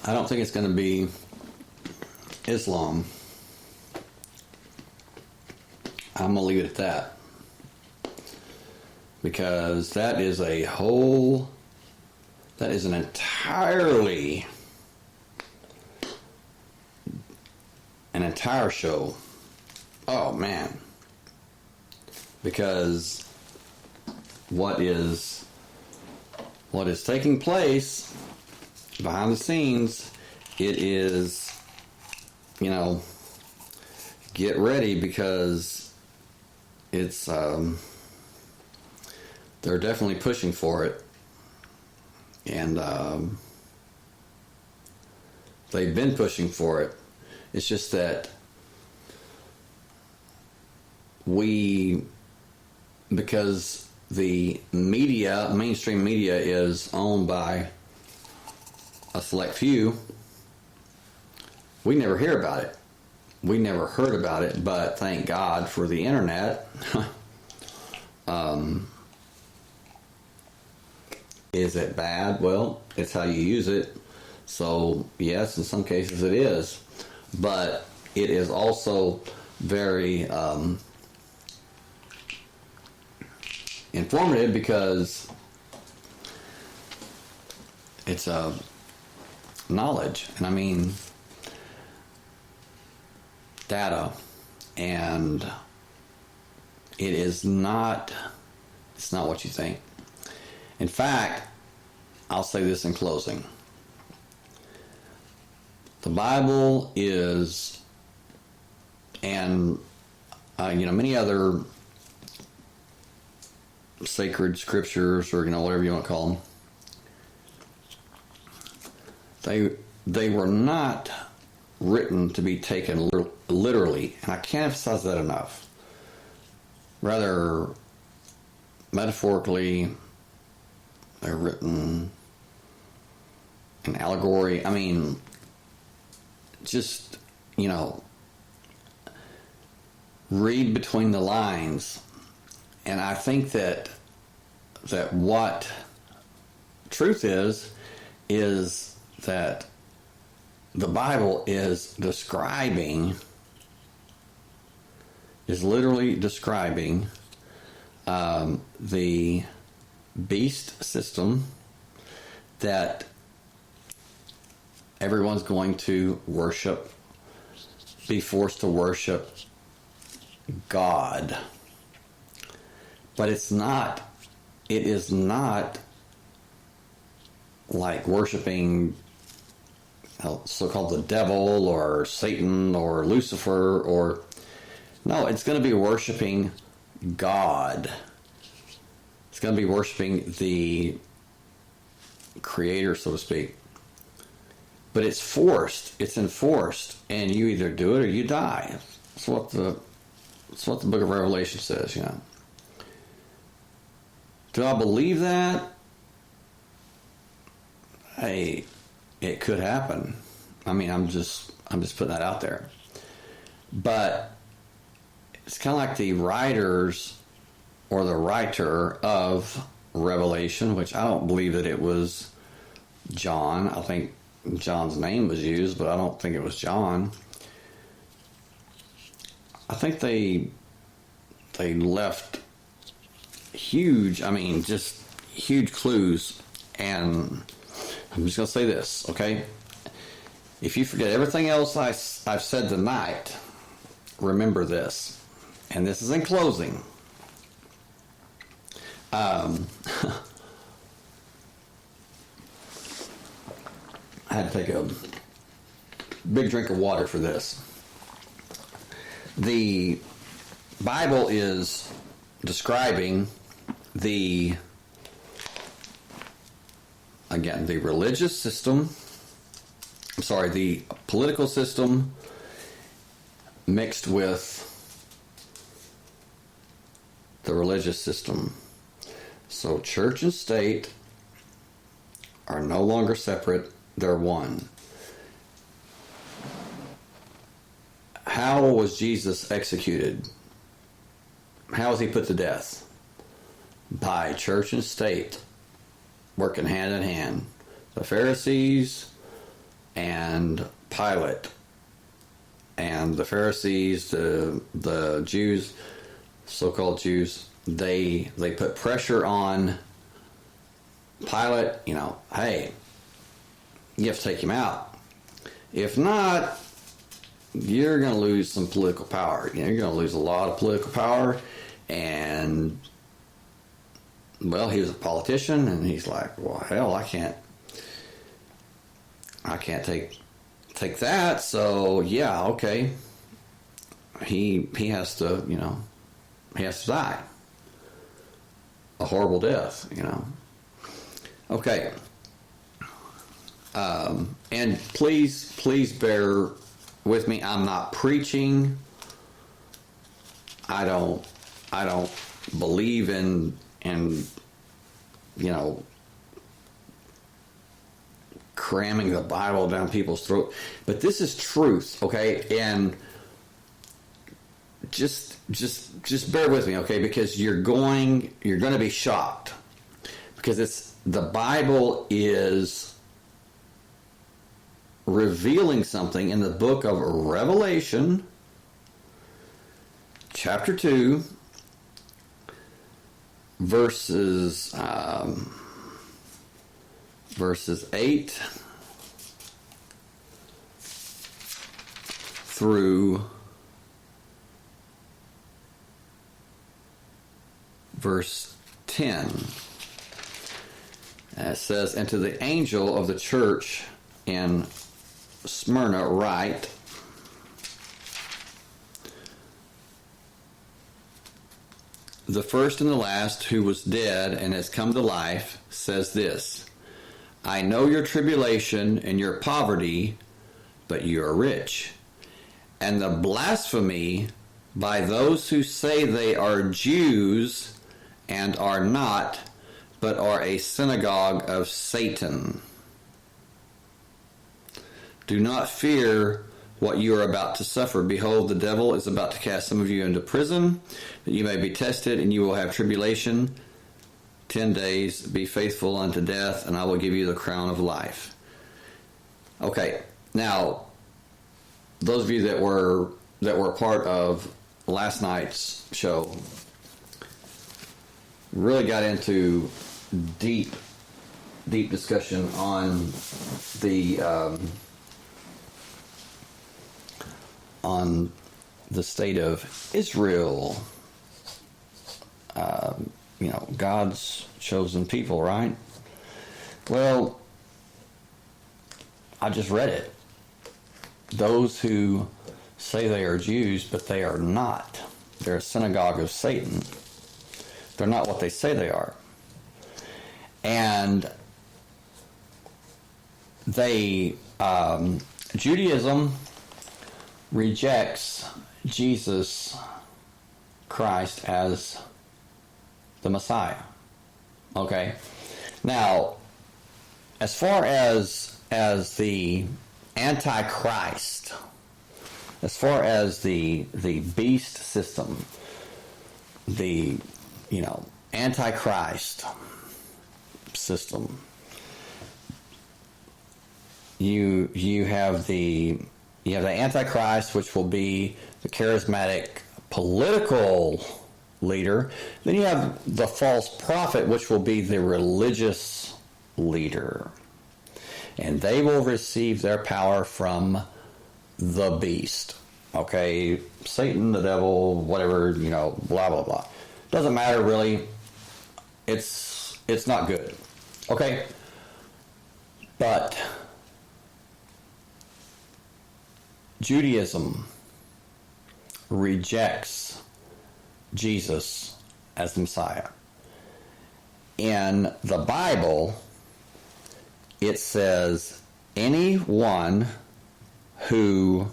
[SPEAKER 1] I don't think it's going to be Islam. I'm going to leave it at that. Because that is an entire show. Oh, man. Because what is taking place behind the scenes, it is, get ready, because it's, they're definitely pushing for it. And they've been pushing for it. It's just that because the media, mainstream media, is owned by a select few, we never hear about it. We never heard about it, but thank God for the internet. Is it bad? Well, it's how you use it. So, yes, in some cases it is. But it is also very informative, because it's knowledge. And I mean, data. And it's not what you think. In fact, I'll say this in closing. The Bible is, and many other sacred scriptures, or whatever you want to call them, they were not written to be taken literally, and I can't emphasize that enough. Rather, metaphorically, they're written in allegory. I mean, just, read between the lines. And I think that what truth is that the Bible is literally describing the beast system that everyone's going to be forced to worship God. But it is not like worshiping so-called the devil or Satan or Lucifer, no, it's going to be worshiping God. It's going to be worshiping the Creator, so to speak. But it's forced. It's enforced. And you either do it or you die. That's what the book of Revelation says, Do I believe that? Hey, it could happen. I mean, I'm just putting that out there. But it's kind of like the writers or the writer of Revelation, which I don't believe that it was John. I think John's name was used, but I don't think it was John. I think they left huge, just huge clues. And I'm just going to say this, okay? If you forget everything else I've said tonight, remember this. And this is in closing. I had to take a big drink of water for this. The Bible is describing the religious system, the political system mixed with the religious system. So church and state are no longer separate, they're one. How was Jesus executed? How was he put to death? By church and state working hand in hand. The Pharisees and Pilate. And the Pharisees, the Jews, so-called Jews, they put pressure on Pilate, hey, you have to take him out. If not, you're going to lose some political power. You're going to lose a lot of political power. And, well, he was a politician, and he's like, well, hell, I can't take that. So, yeah, okay. He has to, he has to die. A horrible death, Okay. And please bear with me. I'm not preaching. I don't believe in cramming the Bible down people's throat. But this is truth, okay? And just bear with me, okay? Because you're going to be shocked. Because the Bible is revealing something in the book of Revelation, chapter 2, verses 8 through verse 10. It says, "And to the angel of the church in Smyrna write, the first and the last, who was dead and has come to life, says this, I know your tribulation and your poverty, but you are rich, and the blasphemy by those who say they are Jews and are not, but are a synagogue of Satan. Do not fear what you are about to suffer. Behold, the devil is about to cast some of you into prison, that you may be tested, and you will have tribulation 10 days. Be faithful unto death, and I will give you the crown of life." Okay, now, those of you that were part of last night's show really got into deep discussion on the state of Israel. God's chosen people, right? Well, I just read it. Those who say they are Jews, but they are not. They're a synagogue of Satan. They're not what they say they are. And Judaism rejects Jesus Christ as the Messiah. Okay? Now, as far as the Antichrist, as far as the beast system, the Antichrist system, you have the You have the Antichrist, which will be the charismatic political leader. Then you have the false prophet, which will be the religious leader. And they will receive their power from the beast. Okay, Satan, the devil, whatever, blah, blah, blah. Doesn't matter really. It's not good. Okay? But Judaism rejects Jesus as the Messiah. In the Bible, it says anyone who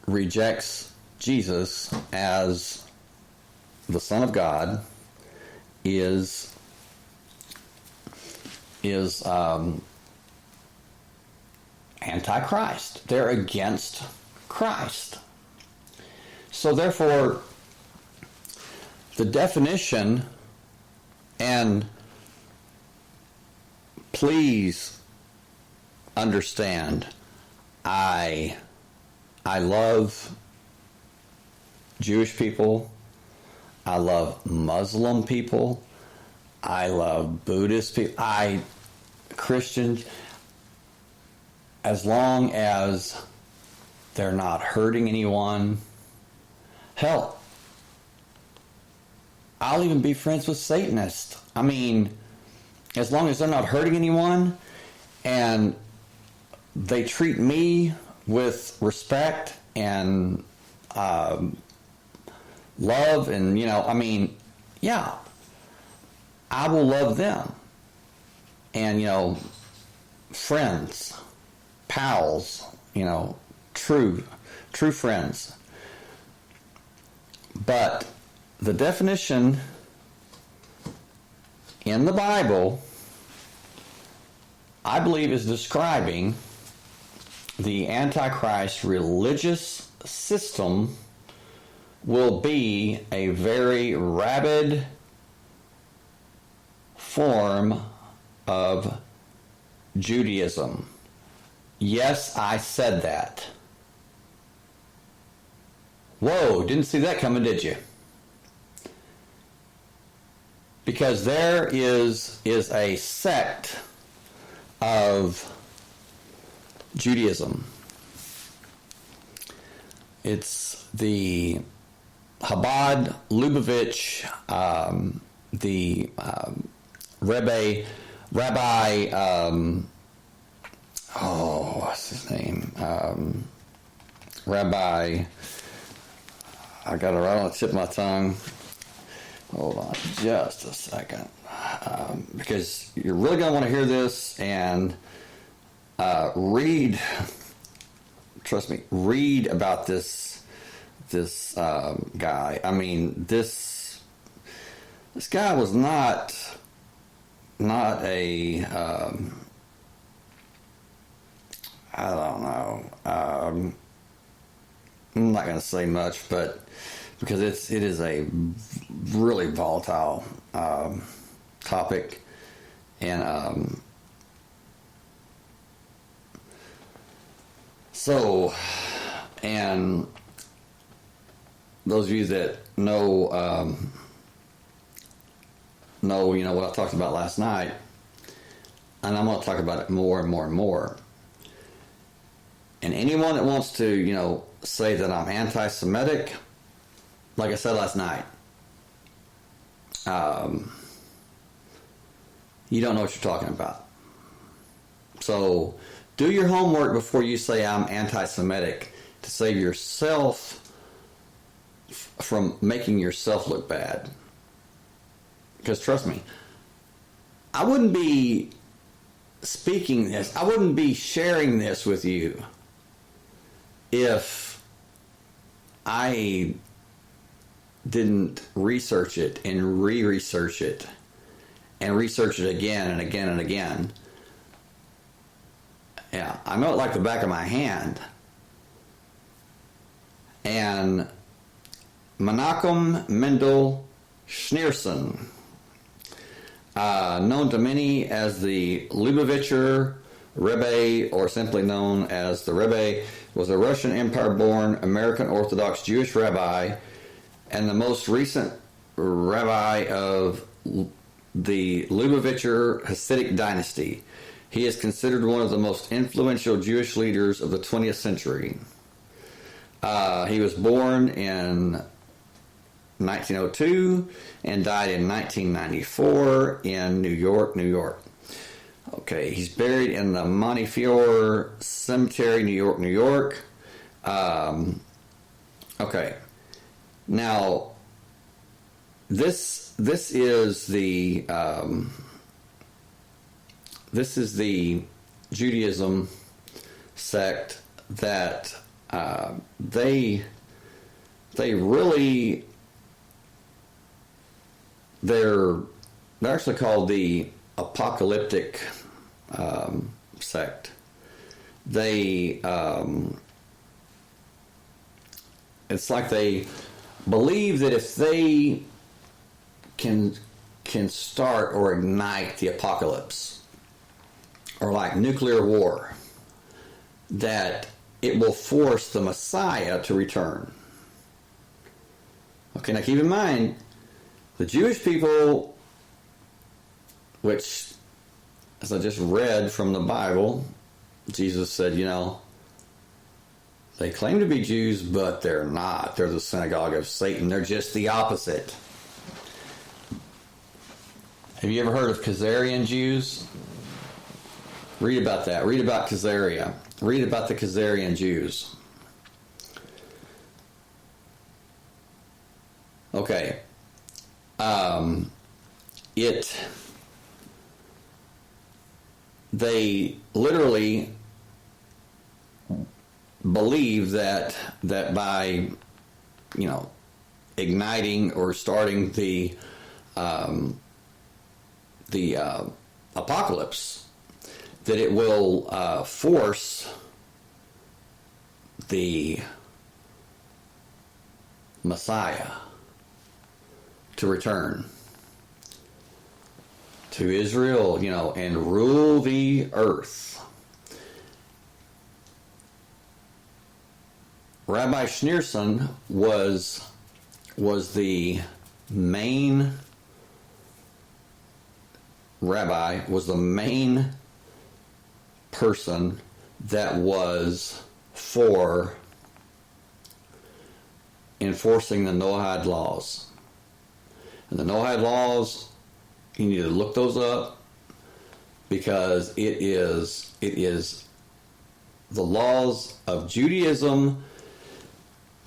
[SPEAKER 1] rejects Jesus as the Son of God is Antichrist. They're against Christ. So therefore, the definition, and please understand, I love Jewish people. I love Muslim people. I love Buddhist people. Christians, as long as they're not hurting anyone. Hell, I'll even be friends with Satanists. I mean, as long as they're not hurting anyone and they treat me with respect and love, and yeah, I will love them. And friends, pals, true friends. But the definition in the Bible, I believe, is describing the Antichrist religious system will be a very rabid form of Judaism. Yes, I said that. Whoa, didn't see that coming, did you? Because there is a sect of Judaism. It's the Chabad, Lubavitch, the Rabbi, what's his name? Rabbi, I got it right on the tip of my tongue. Hold on just a second. Because you're really going to want to hear this and read, trust me, read about this guy. I mean, this guy was not a I don't know. I'm not going to say much, but because it is a really volatile topic, and and those of you that know what I talked about last night, and I'm going to talk about it more and more and more. And anyone that wants to, say that I'm anti-Semitic, like I said last night, you don't know what you're talking about. So do your homework before you say I'm anti-Semitic, to save yourself from making yourself look bad. Because trust me, I wouldn't be speaking this, I wouldn't be sharing this with you if I didn't research it and re-research it and research it again and again and again. Yeah, I know it like the back of my hand. And Menachem Mendel Schneerson, known to many as the Lubavitcher Rebbe, or simply known as the Rebbe, was a Russian Empire-born American Orthodox Jewish rabbi and the most recent rabbi of the Lubavitcher Hasidic dynasty. He is considered one of the most influential Jewish leaders of the 20th century. He was born in 1902 and died in 1994 in New York, New York. Okay, he's buried in the Montefiore Cemetery, New York, New York. Okay, now this is the Judaism sect that they're actually called the apocalyptic sect. It's like they believe that if they can start or ignite the apocalypse, or like nuclear war, that it will force the Messiah to return. Okay, now keep in mind, the Jewish people, which, as I just read from the Bible, Jesus said, they claim to be Jews, but they're not. They're the synagogue of Satan. They're just the opposite. Have you ever heard of Khazarian Jews? Read about that. Read about Khazaria. Read about the Khazarian Jews. Okay. They literally believe that by, igniting or starting the apocalypse, that it will force the Messiah to return to Israel, and rule the earth. Rabbi Schneerson was the main rabbi, was the main person that was for enforcing the Noahide laws. And the Noahide laws, you need to look those up, because it is the laws of Judaism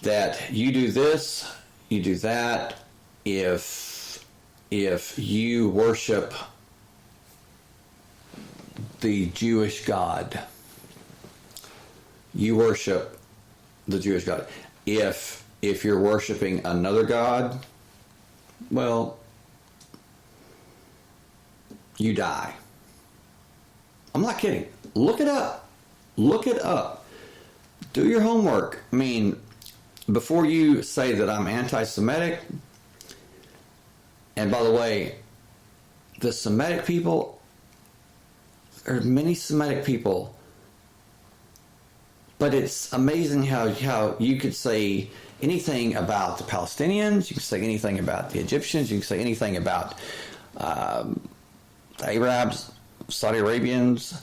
[SPEAKER 1] that you do this, you do that, if you worship the Jewish God. You worship the Jewish God. If you're worshiping another God, well, you die. I'm not kidding. Look it up. Look it up. Do your homework. I mean, before you say that I'm anti-Semitic, and by the way, the Semitic people, there are many Semitic people, but it's amazing how you could say anything about the Palestinians, you can say anything about the Egyptians, you can say anything about the Arabs, Saudi Arabians,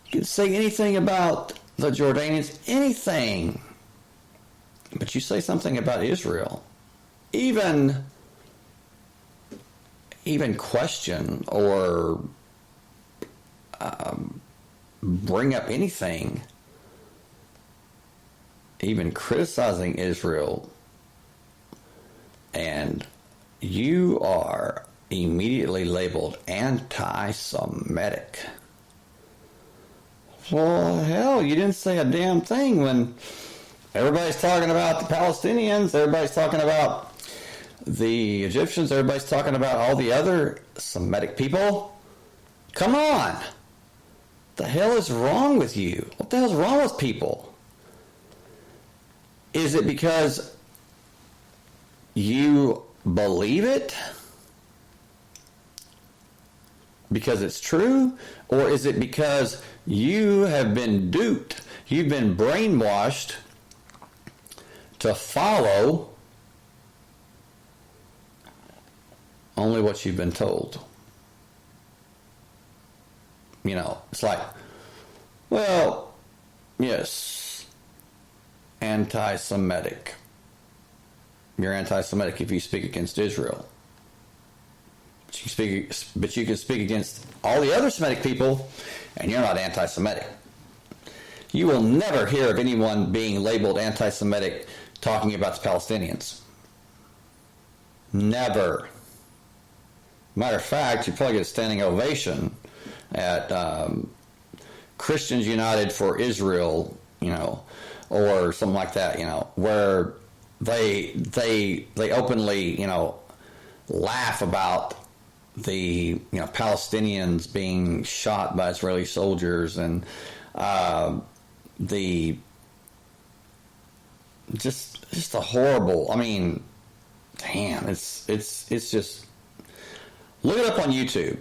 [SPEAKER 1] you can say anything about the Jordanians, anything. But you say something about Israel, even question or bring up anything, even criticizing Israel, and you are immediately labeled anti-Semitic. Well, hell, you didn't say a damn thing when everybody's talking about the Palestinians, everybody's talking about the Egyptians, everybody's talking about all the other Semitic people. Come on! What the hell is wrong with you? What the hell is wrong with people? Is it because you believe it? because it's true, or is it because you have been duped? You've been brainwashed to follow only what you've been told. You know, it's like, well, yes, anti-Semitic. You're anti-Semitic if you speak against Israel. But you can speak against all the other Semitic people, and you're not anti-Semitic. You will never hear of anyone being labeled anti-Semitic talking about the Palestinians. Never. Matter of fact, you probably get a standing ovation at Christians United for Israel, you know, or something like that, you know, where they openly, you know, laugh about the, you know, Palestinians being shot by Israeli soldiers, and the just a horrible. I mean, damn, it's just, look it up on YouTube.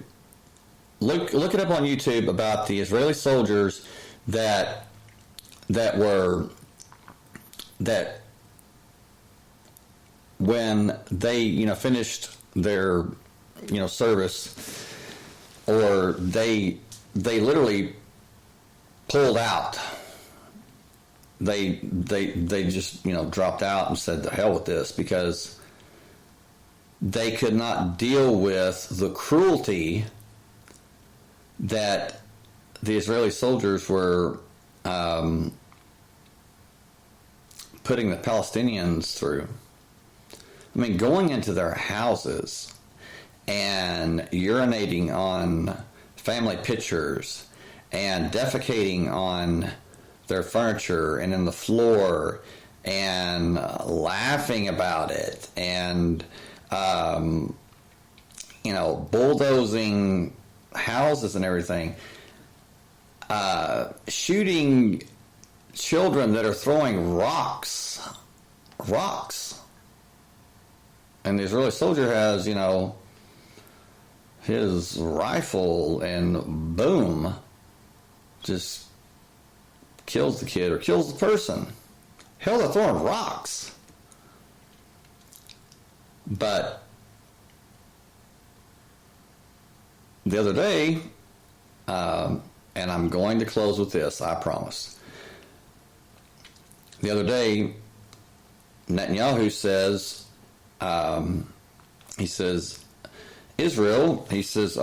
[SPEAKER 1] Look it up on YouTube about the Israeli soldiers that when they, you know, finished their, you know, service, or they literally pulled out. They just, you know, dropped out and said, "The hell with this," because they could not deal with the cruelty that the Israeli soldiers were putting the Palestinians through. I mean, going into their houses and urinating on family pictures and defecating on their furniture and in the floor and laughing about it and, you know, bulldozing houses and everything, shooting children that are throwing rocks, and the Israeli soldier has, you know, his rifle, and boom, just kills the kid or kills the person. Hell, they're throwing rocks. But the other day, and I'm going to close with this, I promise. The other day, Netanyahu says, he says, Israel, he says,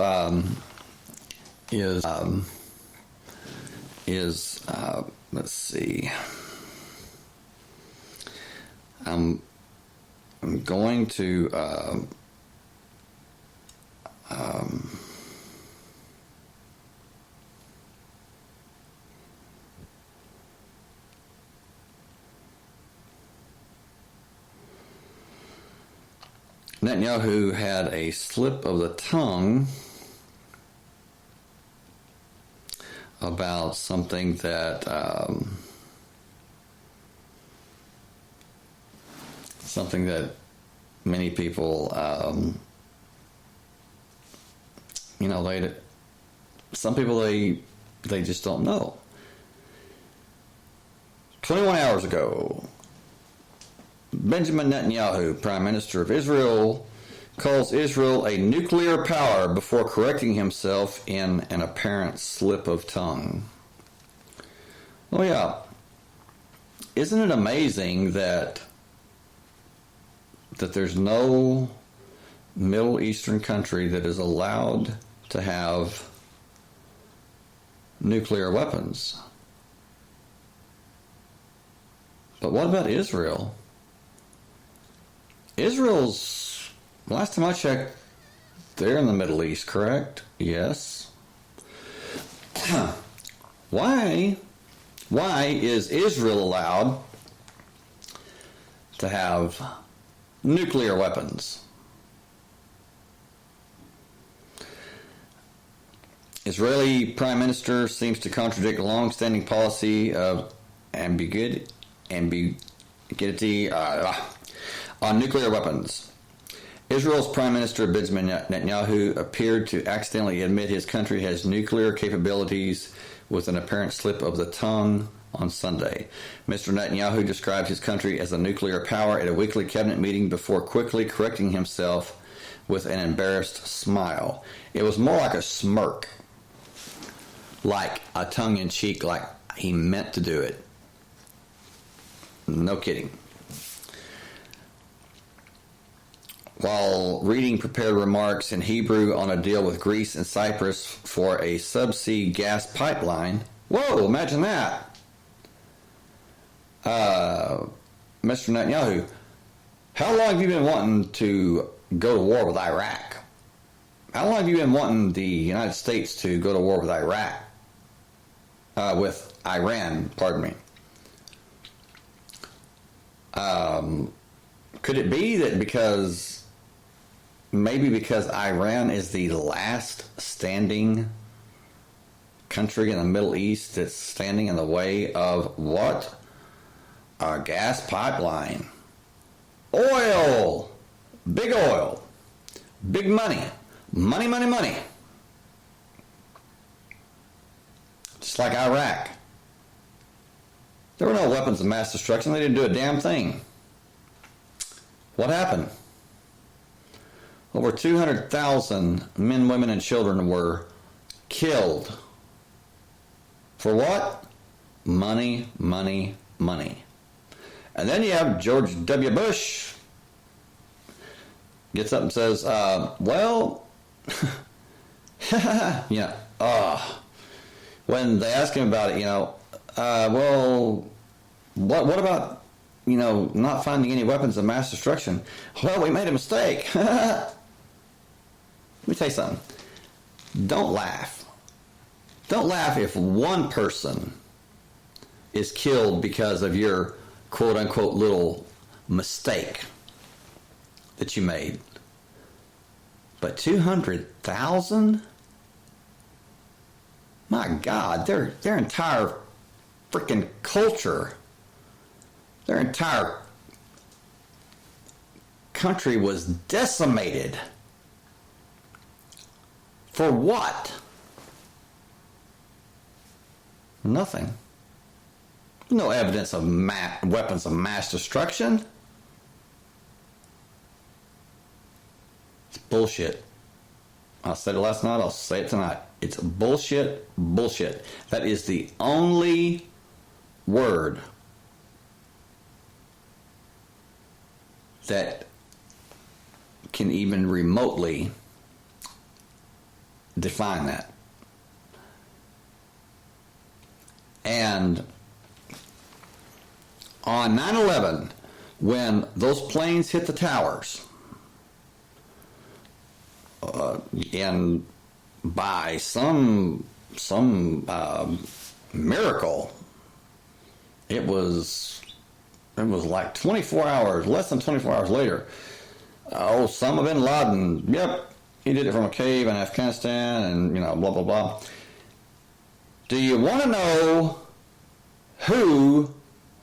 [SPEAKER 1] let's see, I'm going to, Netanyahu had a slip of the tongue about something that many people, you know, some people they just don't know. 21 hours ago, Benjamin Netanyahu, Prime Minister of Israel, calls Israel a nuclear power before correcting himself in an apparent slip of tongue. Oh yeah. Isn't it amazing that there's no Middle Eastern country that is allowed to have nuclear weapons? But what about Israel? Israel's, last time I checked, they're in the Middle East, correct? Yes. Why is Israel allowed to have nuclear weapons? Israeli Prime Minister seems to contradict a long-standing policy of ambiguity on nuclear weapons. Israel's Prime Minister Benjamin Netanyahu appeared to accidentally admit his country has nuclear capabilities with an apparent slip of the tongue on Sunday. Mr. Netanyahu described his country as a nuclear power at a weekly cabinet meeting before quickly correcting himself with an embarrassed smile. It was more like a smirk, like a tongue-in-cheek, like he meant to do it. No kidding. While reading prepared remarks in Hebrew on a deal with Greece and Cyprus for a subsea gas pipeline. Whoa, imagine that. Mr. Netanyahu, how long have you been wanting to go to war with Iraq? How long have you been wanting the United States to go to war with Iraq? With Iran, pardon me. Could it be that maybe because Iran is the last standing country in the Middle East that's standing in the way of what? A gas pipeline. Oil! Big oil. Big money. Money, money, money. Just like Iraq. There were no weapons of mass destruction. They didn't do a damn thing. What happened? Over 200,000 men, women, and children were killed. For what? Money, money, money. And then you have George W. Bush gets up and says, when they ask him about it, what about, not finding any weapons of mass destruction? Well, we made a mistake. Let me tell you something. Don't laugh. Don't laugh if one person is killed because of your quote-unquote little mistake that you made. But 200,000? My God, their entire freaking culture, their entire country was decimated. For what? Nothing. No evidence of weapons of mass destruction. It's bullshit. I said it last night, I'll say it tonight. It's bullshit, bullshit. That is the only word that can even remotely define that. And on 9/11, when those planes hit the towers, and by some miracle, it was like 24 hours, less than 24 hours later. Osama bin Laden, yep, he did it from a cave in Afghanistan, and blah blah blah. Do you want to know who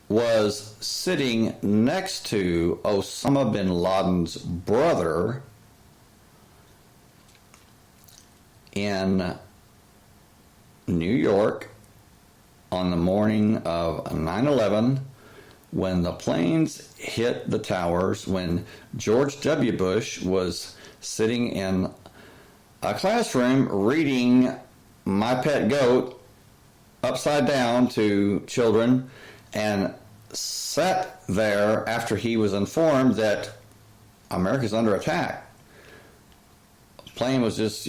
[SPEAKER 1] was sitting next to Osama bin Laden's brother in New York on the morning of 9/11 when the planes hit the towers, when George W. Bush was sitting in a classroom reading My Pet Goat upside down to children, and sat there after he was informed that America's under attack. The plane was just,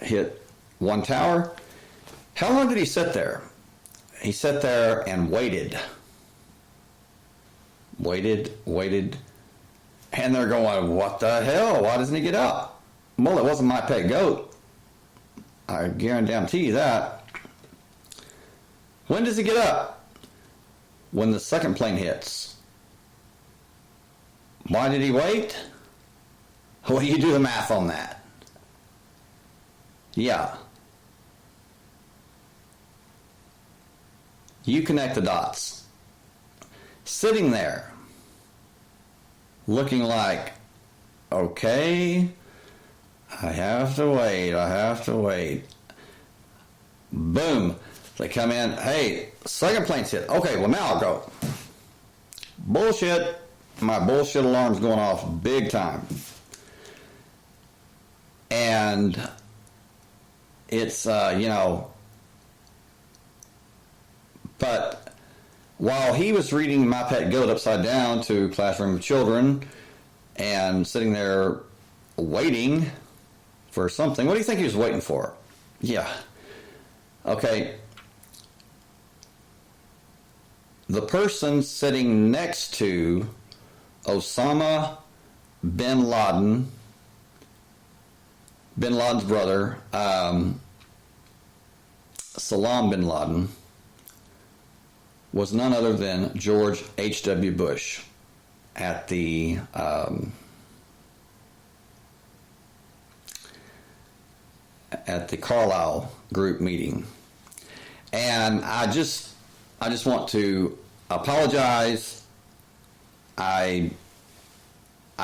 [SPEAKER 1] hit one tower. How long did he sit there? He sat there and waited. Waited. And they're going, what the hell? Why doesn't he get up? Well, it wasn't My Pet Goat. I guarantee you that. When does he get up? When the second plane hits. Why did he wait? Well, you do the math on that. Yeah. You connect the dots. Sitting there, looking like okay, I have to wait. Boom. They come in, hey, second plane's hit. Okay, well now I'll go. Bullshit. My bullshit alarm's going off big time. And it's, but while he was reading My Pet Goat upside down to a classroom of children and sitting there waiting for something, what do you think he was waiting for? Yeah. Okay. The person sitting next to Osama bin Laden, bin Laden's brother, Salam bin Laden, was none other than George H.W. Bush at the Carlisle group meeting. And I just want to apologize. I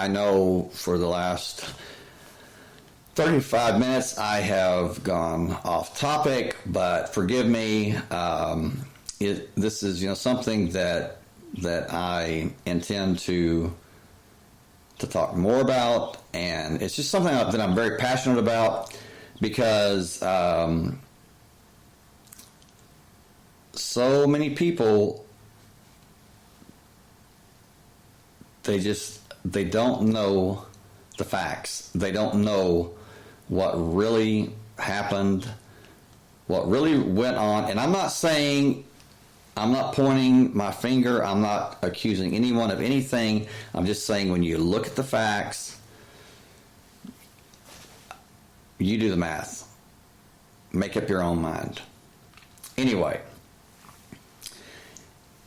[SPEAKER 1] know for the last 35 minutes I have gone off topic, but forgive me. This is something that I intend to talk more about, and it's just something that I'm very passionate about because so many people, they don't know the facts. They don't know what really happened, what really went on. And I'm not pointing my finger. I'm not accusing anyone of anything. I'm just saying when you look at the facts, you do the math. Make up your own mind. Anyway,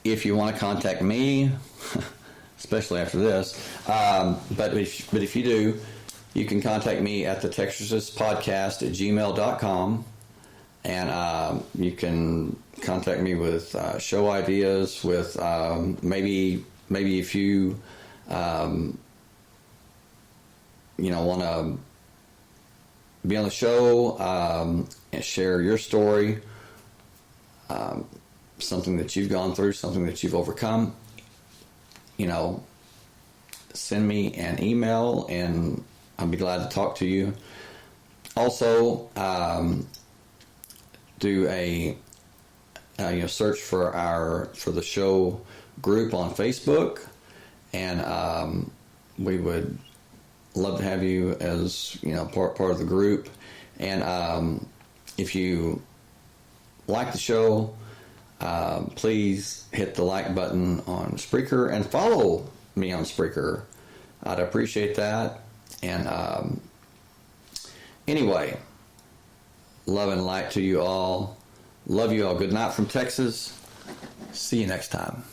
[SPEAKER 1] if you want to contact me, especially after this, but if you do, you can contact me at the texarsispodcast@gmail.com, and you can contact me with show ideas, with maybe if you want to be on the show and share your story, something that you've gone through, something that you've overcome, send me an email and I'll be glad to talk to you. Also, do a search for the show group on Facebook, and we would love to have you as part of the group. And if you like the show, please hit the like button on Spreaker and follow me on Spreaker. I'd appreciate that. And anyway, love and light to you all. Love you all. Good night from Texas. See you next time.